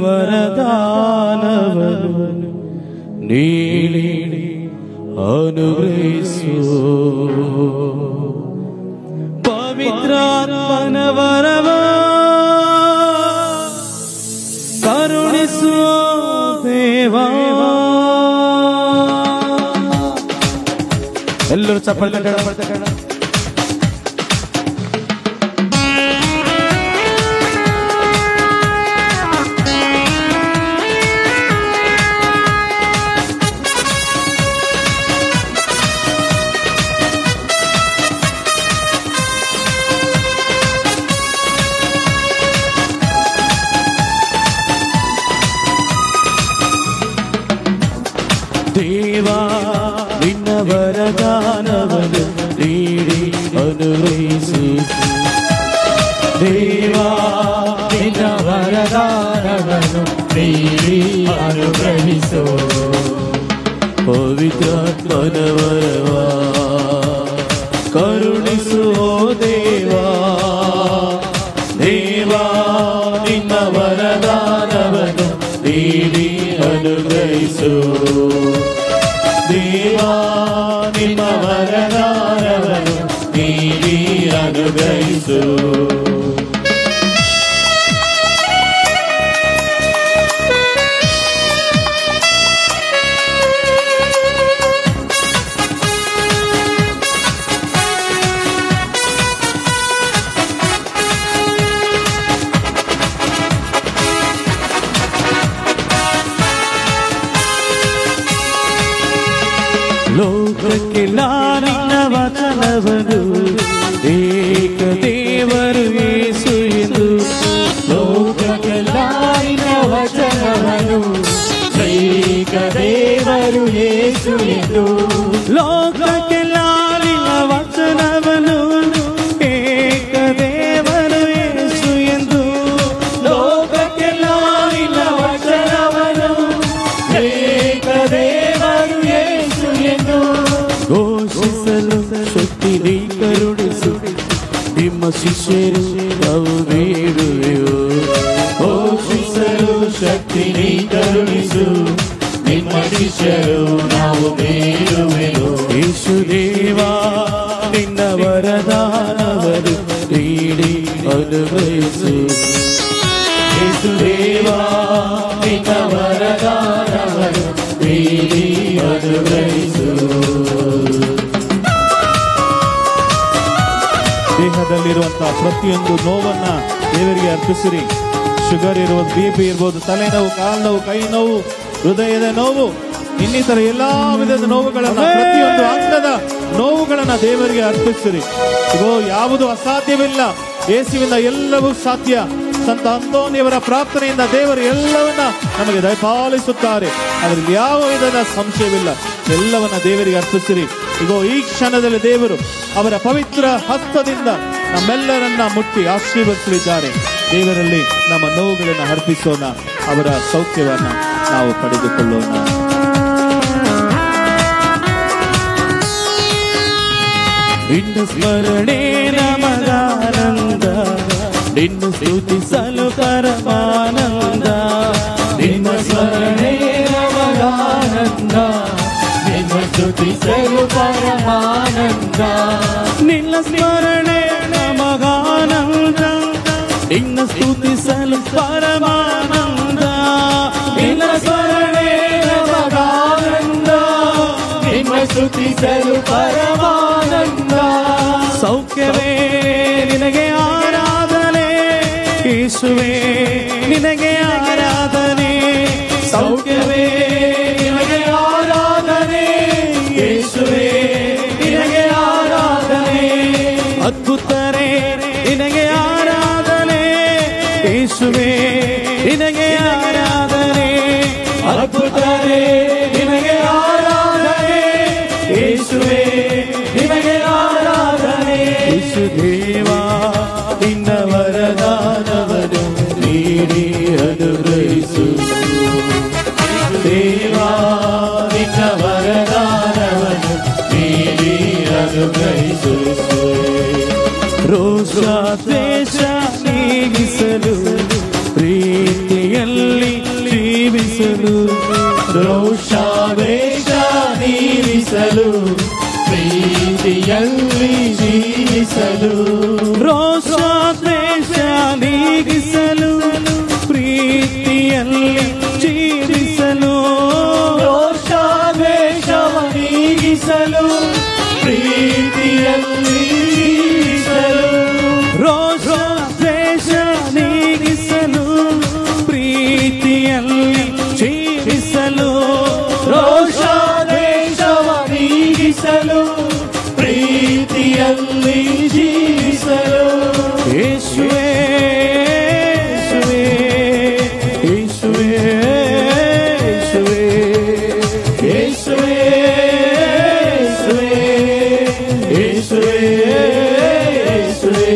ವರದಾನವನ್ನು ನೀಡಿ ಅನುಗ್ರಹಿಸು. ಪವಿತ್ರಾತ್ಮನ ವರವ ಕರುಣಿಸು ದೇವಾ. ಎಲ್ಲರೂ ಚಪ್ಪಾಳೆ ತಟ್ಟೋಣ. ದೇವಾ ನಿನ್ನ ವರದಾನವನ್ನು ನೀಡಿ ಅನುಗ್ರಹಿಸು. ದೇವಾ ನಿನ್ನ ವರದಾನವನ್ನು ನೀಡಿ ಅನುಗ್ರಹಿಸು. ಪವಿತ್ರಾತ್ಮನ ವರವ ಕರುಣಿಸು ದೇವಾ. ದೇವಾ ನಿನ್ನ ವರದಾನವನ್ನು ನೀಡಿ ಅನುಗ್ರಹಿಸು. ದೇವಾ ನಿಮ್ಮ ವರದಾನವನ್ನು ನೀಡಿ ಅನುಗ್ರಹಿಸು. ಲೋಕಕ್ಕೆಲ್ಲ ನಿನ್ನ ವಚನವನ್ನು ಏಕ ದೇವರು ಯೇಸು ಎಂದು. ಲೋಕಕ್ಕೆಲ್ಲ ನಿನ್ನ ವಚನವನ್ನು ಏಕ ದೇವರು ಯೇಸು ಎಂದು. ಲೋಕಕ್ಕೆಲ್ಲ ನಿನ್ನ ವಚನವನ್ನು ಏಕ ದೇವರು ಯೇಸು ಎಂದು. ಲೋಕಕ್ಕೆಲ್ಲ ನಿನ್ನ ವಚನವನ್ನು ಏಕ ದೇವರು ಯೇಸು ಎಂದು ಘೋಷಿಸಲು ಶಕ್ತಿ ನೀ ಕರುಣಿಸು. ನಿಮ್ಮ ಶಿಷ್ಯರು ನಾವು ಬೇಡುವೆವು. ಘೋಷಿಸಲು ಶಕ್ತಿ ನೀ ಕರುಣಿಸು. ನಿಮ್ಮ ಶಿಷ್ಯರು ನಾವು ಬೇಡುವೆವು. ಯೇಸು ದೇವಾ ನಿನ್ನ ವರದಾನವನ್ನು ನೀಡಿ ಅನುಗ್ರಹಿಸು. ಯೇಸು ದೇವಾ ನಿನ್ನ ವರದಾನವನ್ನು ನೀಡಿ ಅನುಗ್ರಹಿಸು. ದೇಹದಲ್ಲಿರುವಂತಹ ಪ್ರತಿಯೊಂದು ನೋವನ್ನ ದೇವರಿಗೆ ಅರ್ಪಿಸಿರಿ. ಶುಗರ್ ಇರ್ಬೋದು, BP ಇರ್ಬೋದು, ತಲೆನೋವು, ಕಾಲು ನೋವು, ಕೈ ನೋವು, ಹೃದಯದ ನೋವು, ಇನ್ನಿತರ ಎಲ್ಲಾ ವಿಧದ ನೋವುಗಳನ್ನ, ಪ್ರತಿಯೊಂದು ಅಂಗದ ನೋವುಗಳನ್ನ ದೇವರಿಗೆ ಅರ್ಪಿಸಿರಿ. ಇಗೋ ಯಾವುದು ಅಸಾಧ್ಯವಿಲ್ಲ, ಯೇಸುವಿನ ಎಲ್ಲವೂ ಸಾಧ್ಯ. ಸಂತ ಅಂತೋನಿಯವರ ಪ್ರಾರ್ಥನೆಯಿಂದ ದೇವರು ಎಲ್ಲವನ್ನ ನಮಗೆ ದಯಪಾಲಿಸುತ್ತಾರೆ. ಅದರಲ್ಲಿ ಯಾವ ವಿಧದ ಸಂಶಯವಿಲ್ಲ. ಎಲ್ಲವನ್ನ ದೇವರಿಗೆ ಅರ್ಪಿಸಿರಿ. ಇಗೋ ಈ ಕ್ಷಣದಲ್ಲಿ ದೇವರು ಅವರ ಪವಿತ್ರ ಹಸ್ತದಿಂದ ನಮ್ಮೆಲ್ಲರನ್ನ ಮುಟ್ಟಿ ಆಶೀರ್ವದಿಸಲಿದ್ದಾರೆ. ದೇವರಲ್ಲಿ ನಮ್ಮ ನೋವುಗಳನ್ನು ಅರ್ಪಿಸೋಣ. ಅವರ ಸೌಖ್ಯವನ್ನ ನಾವು ಪಡೆದುಕೊಳ್ಳೋಣ. ನಿನ್ನ ಸ್ಮರಣೆ ನಮಗಾನಂದ, ನಿನ್ನ ಸ್ತುತಿಸಲು ಪರಮಾನಂದ. ನಿನ್ನ ಸ್ಮರಣೆ ನಮಗಾನಂದ, ನಿನ್ನ ಸ್ತುತಿಸಲು ಪರಮಾನಂದ. ನಿನ್ನ ಸ್ಮರಣೆ ನಮಗಾನಂದ, ನಿನ್ನ ಸ್ತುತಿಸಲು ಪರಮಾನಂದ. ನಿನ್ನ ಸ್ಮರಣೆ ನಮಗಾನಂದ, ನಿನ್ನ ಸ್ತುತಿಸಲು ಪರಮಾನಂದ. ಸೌಖ್ಯವೇ ನಿನಗೆ ಆರಾಧನೆ, ಯೇಸುವೇ ನಿನಗೆ ಆರಾಧನೆ. ಸೌಖ್ಯವೇ ನಿನಗೆ ಆರಾಧನೆ, ಯೇಸುವೇ ನಿನಗೆ ಆರಾಧನೆ. ಅದ್ಭುತರೇ ನಿನಗೆ ಆರಾಧನೆ, ಯೇಸುವೇ ನಿನಗೆ ಆರಾಧನೆ. ಅದ್ಭುತರೇ ನಿನಗೆ ಆರಾಧನೆ, ಯೇಸುವೇ ನಿನಗೆ ಆರಾಧನೆ. ಯೇಸು ದೇವಾ ನಿನ್ನ ವರದಾನವನ್ನು ನೀಡಿ ಅನುಗ್ರಹಿಸು. ದೇವಾ ನಿನ್ನ ವರದಾನವನ್ನು ನೀಡಿ ಅನುಗ್ರಹಿಸು. ರೋಷ ದ್ವೇಷ ನೀಗಿಸಲು ಪ್ರೀತಿಯಲ್ಲಿ ಜೀವಿಸಲು, ರೋಷಾವೇಶ ನೀರಿಸಲು, ಪ್ರೀತಿಯಲ್ಲಿ ಜೀವಿಸಲು, ರೋಷಾದ್ವೇಷ ನೀಗಿಸಲು, ಪ್ರೀತಿಯಲ್ಲಿ ಜೀವಿಸಲು, ರೋಷಾದ್ವೇಷ ನೀಗಿಸಲು, ಪ್ರೀತಿಯಲ್ಲಿ ಜೀವಿಸಲು, ರೋಷಾದ್ವೇಷ ನೀಗಿಸಲು, ಪ್ರೀತಿಯಲ್ಲಿ ಜೀವಿಸಲು, ರೋಷಾದ್ವೇಷ ನೀಗಿಸಲು, ಪ್ರೀತಿಯಲ್ಲಿ ಜೀವಿಸಲು. ಯೇಸುವೇ ಯೇಸುವೇ ಯೇಸುವೇ ಯೇಸುವೇ ಯೇಸುವೇ ಯೇಸುವೇ ಯೇಸುವೇ.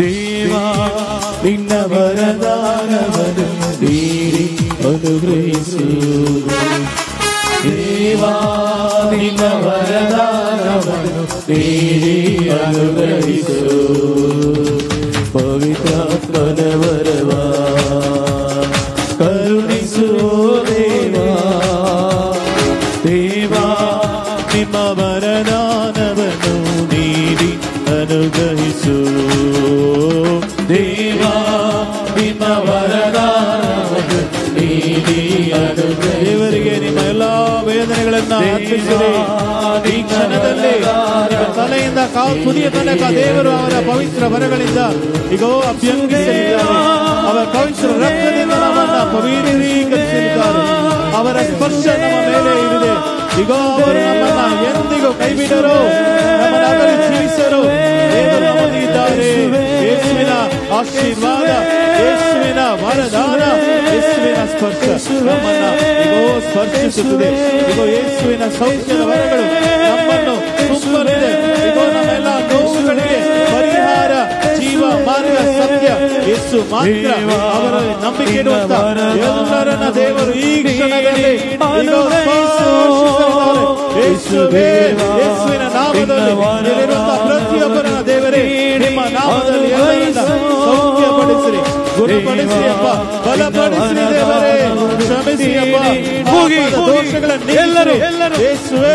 ದೇವಾ ನಿನ್ನ ವರದಾನವನ್ನು ನೀಡಿ ಅನುಗ್ರಹಿಸು, ದೇವಾ ನಿನ್ನ ವರದಾನವನ್ನು ನೀಡಿ ಅನುಗ್ರಹಿಸು, ಪವಿತ್ರಾತ್ಮನ ವರವ ಕರುಣಿಸು ದೇವಾ, ದೇವಾ ನಿಮ್ಮ ವರದಾನವನ್ನು ನೀಡಿ ಅನುಗ್ರಹಿಸು, ದೇವಾ ನಿಮ್ಮ ವರದಾನವನ್ನು ನೀಡಿ ಅನುಗ್ರಹಿಸು. ದೇವರಿಗೆ ನಿಮ್ಮ ಎಲ್ಲಾ ವೇದನೆಗಳನ್ನ ಅರ್ಪಿಸಿರಿ. ಈ ಕ್ಷಣದಲ್ಲಿ ತಲೆಯಿಂದ ತುದಿಯ ತನಕ ದೇವರು ಅವರ ಪವಿತ್ರ ವರಗಳಿಂದ ಈಗೋ ಅಭ್ಯಂಗಿಸಲಿದ್ದಾರೆ. ಅವರ ಪವಿತ್ರ ರಕ್ತದಿಂದ ನಮ್ಮನ್ನ ಪವಿತ್ರೀಕರಿಸಲಿದ್ದಾರೆ. ಅವರ ಸ್ಪರ್ಶ ನಮ್ಮ ಮೇಲೆ ಇದೆ. ಈಗೋ ಅವರು ನಮ್ಮನ್ನ ಎಂದಿಗೂ ಕೈ ಬಿಡರು, ನಮ್ಮನ್ನ ಅಗಲಿ ಜೀವಿಸರು. ದೇವರು ನಮ್ಮಲ್ಲಿದ್ದಾರೆ. ಯೇಸುವಿನ ಆಶೀರ್ವಾದ, ಯೇಸುವಿನ ವರದಾನ, ಯೇಸುವಿನ ಸ್ಪರ್ಶ ನಮ್ಮನ್ನ ಈಗೋ ಸ್ಪರ್ಶಿಸುತ್ತದೆ. ಈಗೋ ಯೇಸುವಿನ ಸೌಖ್ಯದ ವರಗಳು ನಮ್ಮನ್ನು ತುಂಬಲಿದೆ. ಈಗೋ ನಮ್ಮೆಲ್ಲ ನೋವುಗಳಿಗೆ ಪರಿಹಾರ, ಜೀವ, ಮಾರ್ಗ, ಸತ್ಯ ಯೇಸು ಮಾತ್ರ. ಅವರ ನಂಬಿಕೆ ಇಡುವಂತ ಎಲ್ಲರನ್ನ ದೇವರು ಈ ಕ್ಷಣದಲ್ಲಿ ಯೇಸುವಿನ ನಾಮದಲ್ಲಿ ಇಲ್ಲಿರುವಂತಹ ಪ್ರತಿಯೊಬ್ಬರನ್ನ ದೇವರೇ ನಿಮ್ಮ ನಾಮದಲ್ಲಿ ಎಲ್ಲರನ್ನ ಸೌಖ್ಯಪಡಿಸಿರಿ, ಗುಣಪಡಿಸಿರಿ ಅಪ್ಪ, ಬಲಪಡಿಸಿರಿ ದೇವರೇ, ಕ್ಷಮಿಸಿ ಅಪ್ಪ, ದೋಷಗಳನ್ನು ಎಲ್ಲರೂ ಯೇಸುವೇ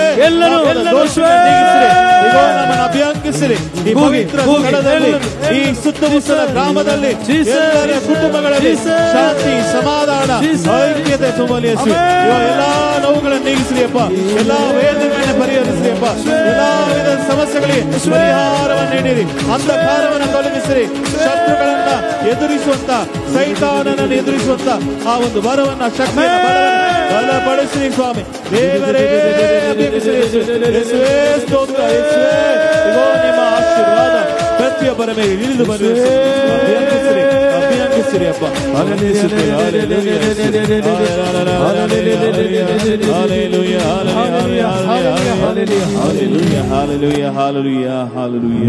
ದೋಷಗಳನ್ನು ನೀಗಿಸಿರಿ. ಈಗ ನಮ್ಮನ್ನು ಅಭ್ಯಂಗಿಸಿರಿ. ಈ ಪವಿತ್ರ ಸ್ಥಳದಲ್ಲಿ, ಈ ಸುತ್ತಮುತ್ತಲ ಗ್ರಾಮದಲ್ಲಿ ಎಲ್ಲರ ಕುಟುಂಬಗಳಲ್ಲಿ ಶಾಂತಿ, ಸಮಾಧಾನ, ಐಕ್ಯತೆ ತುಂಬಲಿ. ಎಲ್ಲಾ ನೋವುಗಳನ್ನು ನೀಗಿಸಿರಿ ಅಪ್ಪ, ಎಲ್ಲಾ ವೇದನೆಗಳನ್ನು ಪರಿಹರಿಸಿರಿ ಅಪ್ಪ, ಎಲ್ಲಾ ವಿಧ ಸಮಸ್ಯೆಗಳಿಗೆ ಪರಿಹಾರವನ್ನು ನೀಡಿರಿ. ಅಂಧಕಾರವನ್ನು ತೊಲಗಿಸಿರಿ. ಶತ್ರುಗಳನ್ನ ಎದುರಿಸುವಂತ, ಸೈತಾನನನ್ನು ಎದುರಿಸುವಂತ ಆ ಒಂದು ವರವನ್ನ, ಶಕ್ತಿಯನ್ನು, ಬಲಪಡಿಸಿರಿ ಸ್ವಾಮಿ. ದೇವರೇ ಸ್ತೋತ್ರ. ನಿಮ್ಮ ಆಶೀರ್ವಾದ ಪ್ರತಿಯೊಬ್ಬರ ಮೇಲೆ ಇಳಿದು ಬರಲಿ. ಅಭಿನಂದಿಸಿರಿ ಅಪ್ಪ.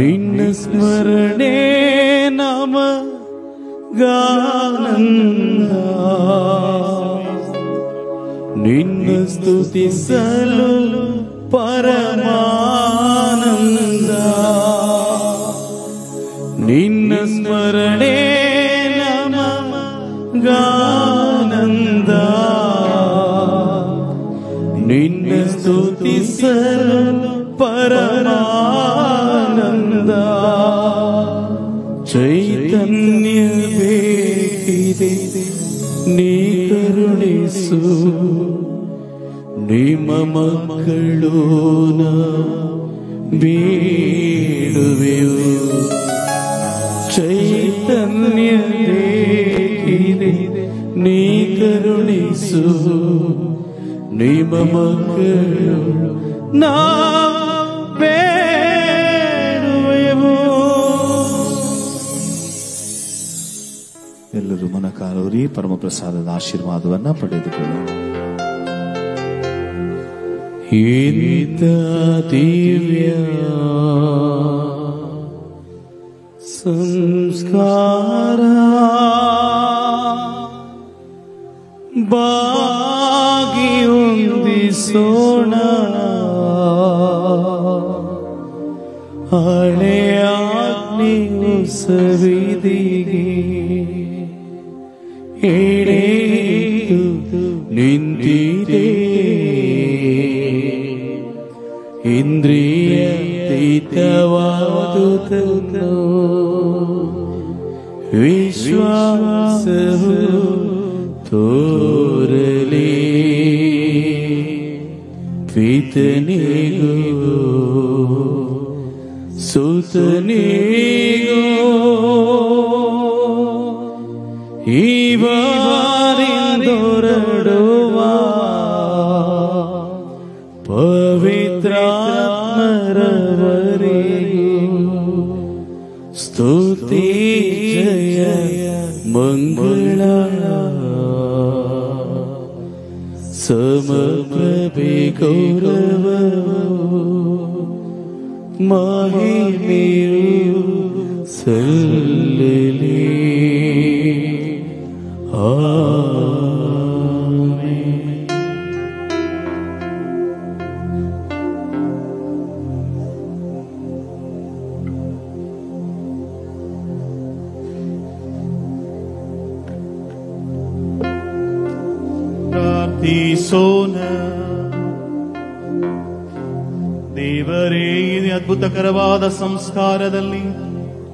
ನಿನ್ನ ಸ್ಮರಣೆ ನಮಗಾನಂದ, ನಿನ್ನ ಸ್ತುತಿಸಲು ಪರಮಾನಂದ, ನಿನ್ನ ಸ್ಮರಣೆ ನಮಗಾನಂದ, ನಿನ್ನ ಸ್ತುತಿಸಲು ಪರಮಾನಂದ. ಚೈತನ್ಯ ಬೇಕಿದೆ, ನೀ ಕರುಣಿಸು, ನಿಮ್ಮ ಮಕ್ಕಳು ಬೇಡುವೆವು. ಚೈತನ್ಯ ಬೇಕಿದೆ, ನೀ ಕರುಣಿಸು, ನಿಮ್ಮ ಮಕ್ಕಳು ಬೇಡುವೆವು. ಎಲ್ಲರೂ ಮನಕಾಲೂರಿ ಪರಮ ಪ್ರಸಾದದ ಆಶೀರ್ವಾದವನ್ನ ಪಡೆದುಕೊಳ್ಳೋಣ. ಇಂಥ ದಿವ್ಯ ಸಂಸ್ಕಾರ ಬಾಗಿಯೊಂದಿಸೋಣ, ಹಳೆಯ ಸವಿದಿಗೆ ಎಡೆಯಿತು ನಿಂತಿದೆ ಇಂದ್ರಿಯಾತೀತವಾದುದನ್ನು ವಿಶ್ವಾಸವು ತೋರಲಿ ಪಿತನಿಗೂ ಸುತನಿಗೂ ಈ ಬಾರಿಂದೊರಡುವ ಪವಿತ್ರಾತ್ಮರವರೆಗೂ ಸ್ತುತಿ ಜಯ ಮಂಗಳ ಸಮಪ್ರಭೆ ಗೌರವವು ಮಹಿಮೆಯು ಸಲ್ಲಲಿ. ಪ್ರಾರ್ಥಿಸೋಣ. ದೇವರೇ, ಈ ಅದ್ಭುತಕರವಾದ ಸಂಸ್ಕಾರದಲ್ಲಿ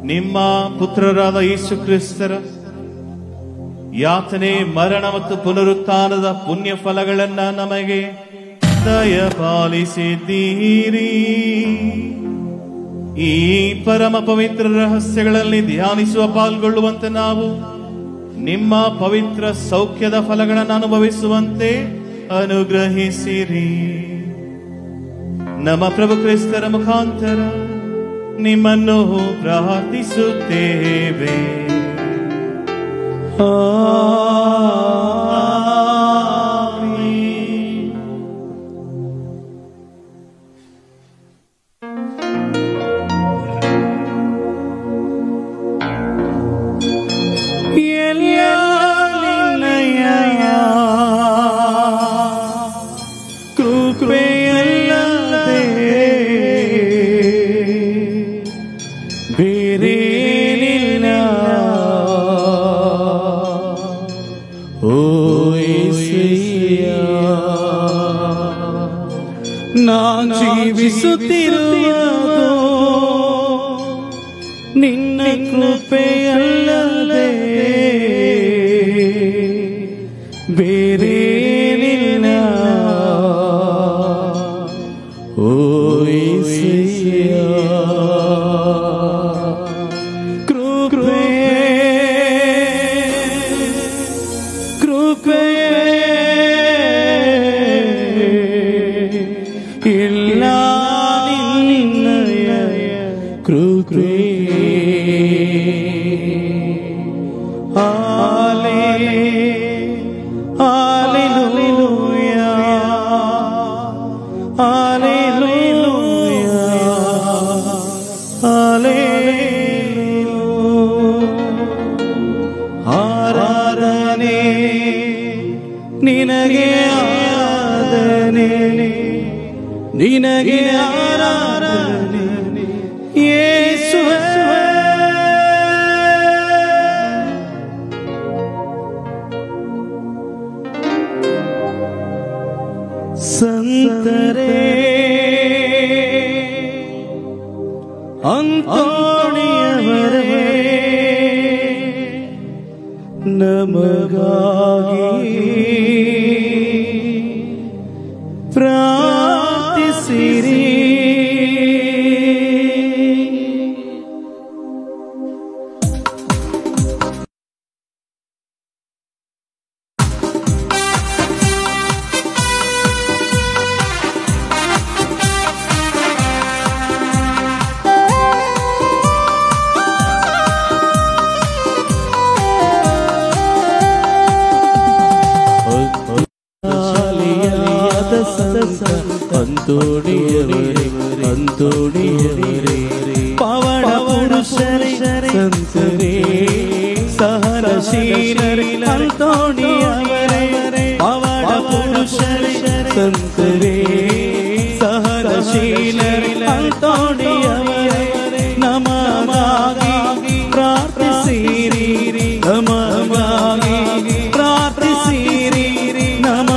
ನಿಮ್ಮ ಪುತ್ರರಾದ ಯೇಸು ಕ್ರಿಸ್ತರ ಯಾತನೆ, ಮರಣ ಮತ್ತು ಪುನರುತ್ಥಾನದ ಪುಣ್ಯ ಫಲಗಳನ್ನ ನಮಗೆ ದಯಪಾಲಿಸಿದ್ದೀರಿ. ಈ ಪರಮ ಪವಿತ್ರ ರಹಸ್ಯಗಳಲ್ಲಿ ಧ್ಯಾನಿಸುವ ಪಾಲ್ಗೊಳ್ಳುವಂತೆ ನಾವು ನಿಮ್ಮ ಪವಿತ್ರ ಸೌಖ್ಯದ ಫಲಗಳನ್ನು ಅನುಭವಿಸುವಂತೆ ಅನುಗ್ರಹಿಸಿರಿ. ನಮ್ಮ ಪ್ರಭು ಕ್ರಿಸ್ತರ ಮುಖಾಂತರ ನಿಮ್ಮನ್ನು ಪ್ರಾರ್ಥಿಸುತ್ತೇವೆ. ಜೀವಿಸುತ್ತಿರುವುದು ನಿನ್ನ ಕೃಪೆಯಲ್ಲದೆ ಬೇರೇನಿಲ್ಲ. ಓ ಯೇಸಯ್ಯ, ಕೃಪೆ ಕೃಪೆ ಇಲ್ಲ ನಿನ್ನಯ ಕೃಪೆ. Hallelujah, Hallelujah, Hallelujah. ಆರಾಧನೆ ನಿನಗೆ, ಆರಾಧನೆ ನಿನಗೆ, ಆರಾಧನೆ ಯೇಸುವೇ. ಸಂತರೇ, ಅಂತೋಣಿಯವರೇ, ನಮಗಾಗಿ ಪ್ರಾರ್ಥಿಸಿರಿ. ಅಂತೋಣಿಯವರೇ, ಅಂತೋಣಿಯವರೇ, ಪವನ ಪುರುಷರೇ, ಸಂತರೇ, ಸಹನಶೀಲರೇ, ಅಂತೋಣಿಯವರೇ, ಪವನ ಪುರುಷರೇ, ಸಂತರೇ, ಸಹನಶೀಲರೇ, ಅಂತೋಣಿಯವರೇ, ನಮಗಾಗಿ ಪ್ರಾರ್ಥಿಸಿರಿ, ನಮಗಾಗಿ ಪ್ರಾರ್ಥಿಸಿರಿ, ನಮ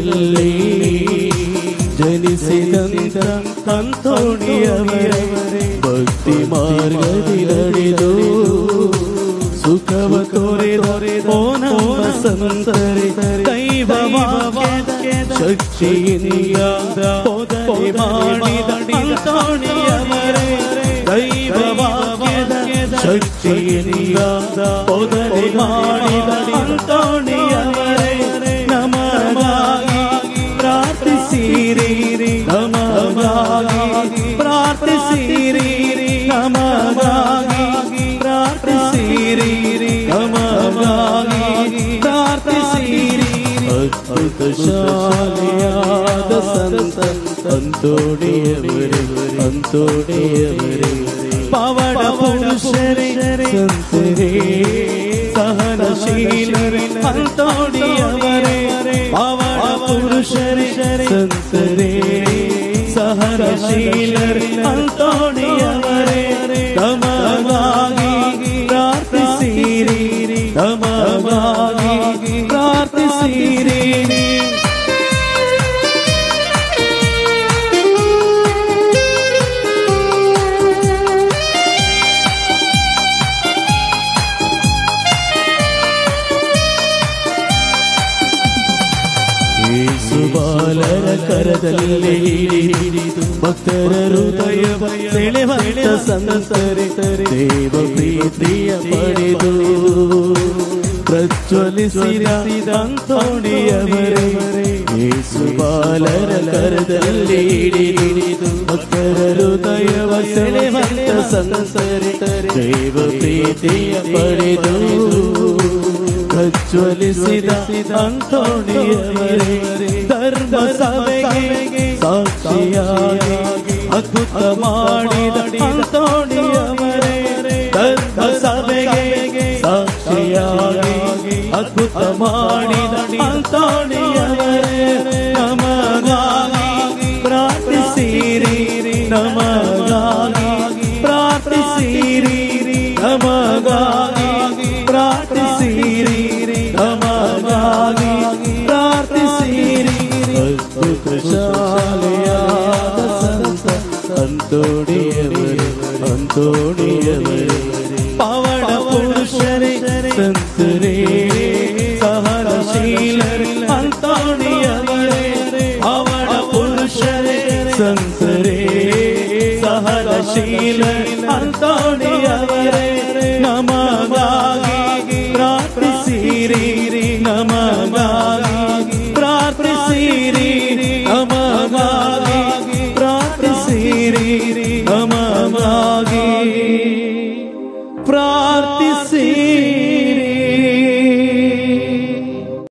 ನಗರದಲ್ಲಿ ಜನಿಸಿದಂತ ಅಂತೋಣಿಯವರೇ ಭಕ್ತಿ ಮಾರ್ಗದಿ ನಡೆದು ಸುಖವ ತೊರೆದೋ ನಮ್ಮ ಸಂತರೆ ದೈವ ಶಕ್ತಿಯಿಂದ ಪೊದನೆ ಮಾಡಿದ ಅಂತೋಣಿಯವರೇ ದೈವ ಶಕ್ತಿಯಿಂದ ಪೊದನೆ ಮಾಡಿದ ಅಂತೋಣಿಯವರೇ ನಮಗಾಗಿ ಪ್ರಾರ್ಥಿಸಿರಿ ನಮಗಾಗಿ ಪ್ರಾರ್ಥಿಸಿರಿ ನಮಗಾಗಿ ಪ್ರಾರ್ಥಿಸಿರಿ ನಮಗಾಗಿ ಪ್ರಾರ್ಥಿಸಿರಿ ಅದ್ಭುತ ಶಾಲೆಯಾದ ಸಂತ ಅಂತೋಣಿಯವರೇ ಪವನ ಪುರುಷರೇ ಸಂತರೇ ಸಹನಶೀಲರೇ ಅಂತೋಣಿಯವರೇ ಪವನ ಪುರುಷರೇ ಸಂತರೇ ಸಹನಶೀಲರೇ ಅಂತೋಣಿಯವರೇ ನಮಗಾಗಿ ಪ್ರಾರ್ಥಿಸಿರಿ ನಮಗಾಗಿ ಪ್ರಾರ್ಥಿಸಿರಿ ಬಾಲರ ಕರದಲ್ಲಿ ಭಕ್ತರ ಹೃದಯ ಸೆಳೆವಂತ ಸಂತರೆ ದೇವ ಪ್ರೀತಿಯ ಪಡೆದು ಪ್ರಜ್ವಲಿಸಿದ ಅಂತೋಣಿಯವರೇ ಯೇಸು ಬಾಲರ ಕರದಲ್ಲಿ ಭಕ್ತರ ಹೃದಯವ ಸೆಳೆವಂತ ಸಂತರೆ ದೇವ ಪ್ರೀತಿಯ ಪಡೆದು ಪ್ರಜ್ವಲಿಸಿದ ಅಂತೋಣಿಯವರೇ ಧರ್ಮ ಸಭೆಗೆ ಸಾಕ್ಷಿಯಾಗಿ ಅದ್ಭುತ ಮಾಡಿದ ಅಂತೋಣಿಯವರೇ ಧರ್ಮ ಸಭೆಗೆ ಸಾಕ್ಷಿಯಾಗಿ ಅದ್ಭುತ ಮಾಡಿದ ಅಂತೋಣಿಯವರೇ ನಮಗಾಗಿ ಪ್ರಾರ್ಥಿಸಿರಿ ನಮಗಾಗಿ ಪ್ರಾರ್ಥಿಸಿರಿ ನಮಗಾಗಿ ಪ್ರಾರ್ಥಿಸಿರಿ ನಮಗಾಗಿ ಪ್ರಾರ್ಥಿಸಿರಿ ಅದ್ಭುತ ಶಾಲೆಯಾದ ಸಂತ ಅಂತೋಣಿಯವರೇ ಪವನ ಪುರುಷರೇ ಸಂತರೇ ಸಹನಶೀಲರೇ ಅಂತೋಣಿಯವರೇ ಪವನ ಪುರುಷರೇ ಸಂತರೇ ಸಹನಶೀಲರೇ ಅಂತೋಣಿಯವರೇ ನಮಗಾಗಿ ಪ್ರಾರ್ಥಿಸಿರಿ ನಮಗಾಗಿ ಪ್ರಾರ್ಥಿಸಿರಿ ನಮಗಾಗಿ ಪ್ರಾರ್ಥಿಸಿರಿ ನಮಗಾಗಿ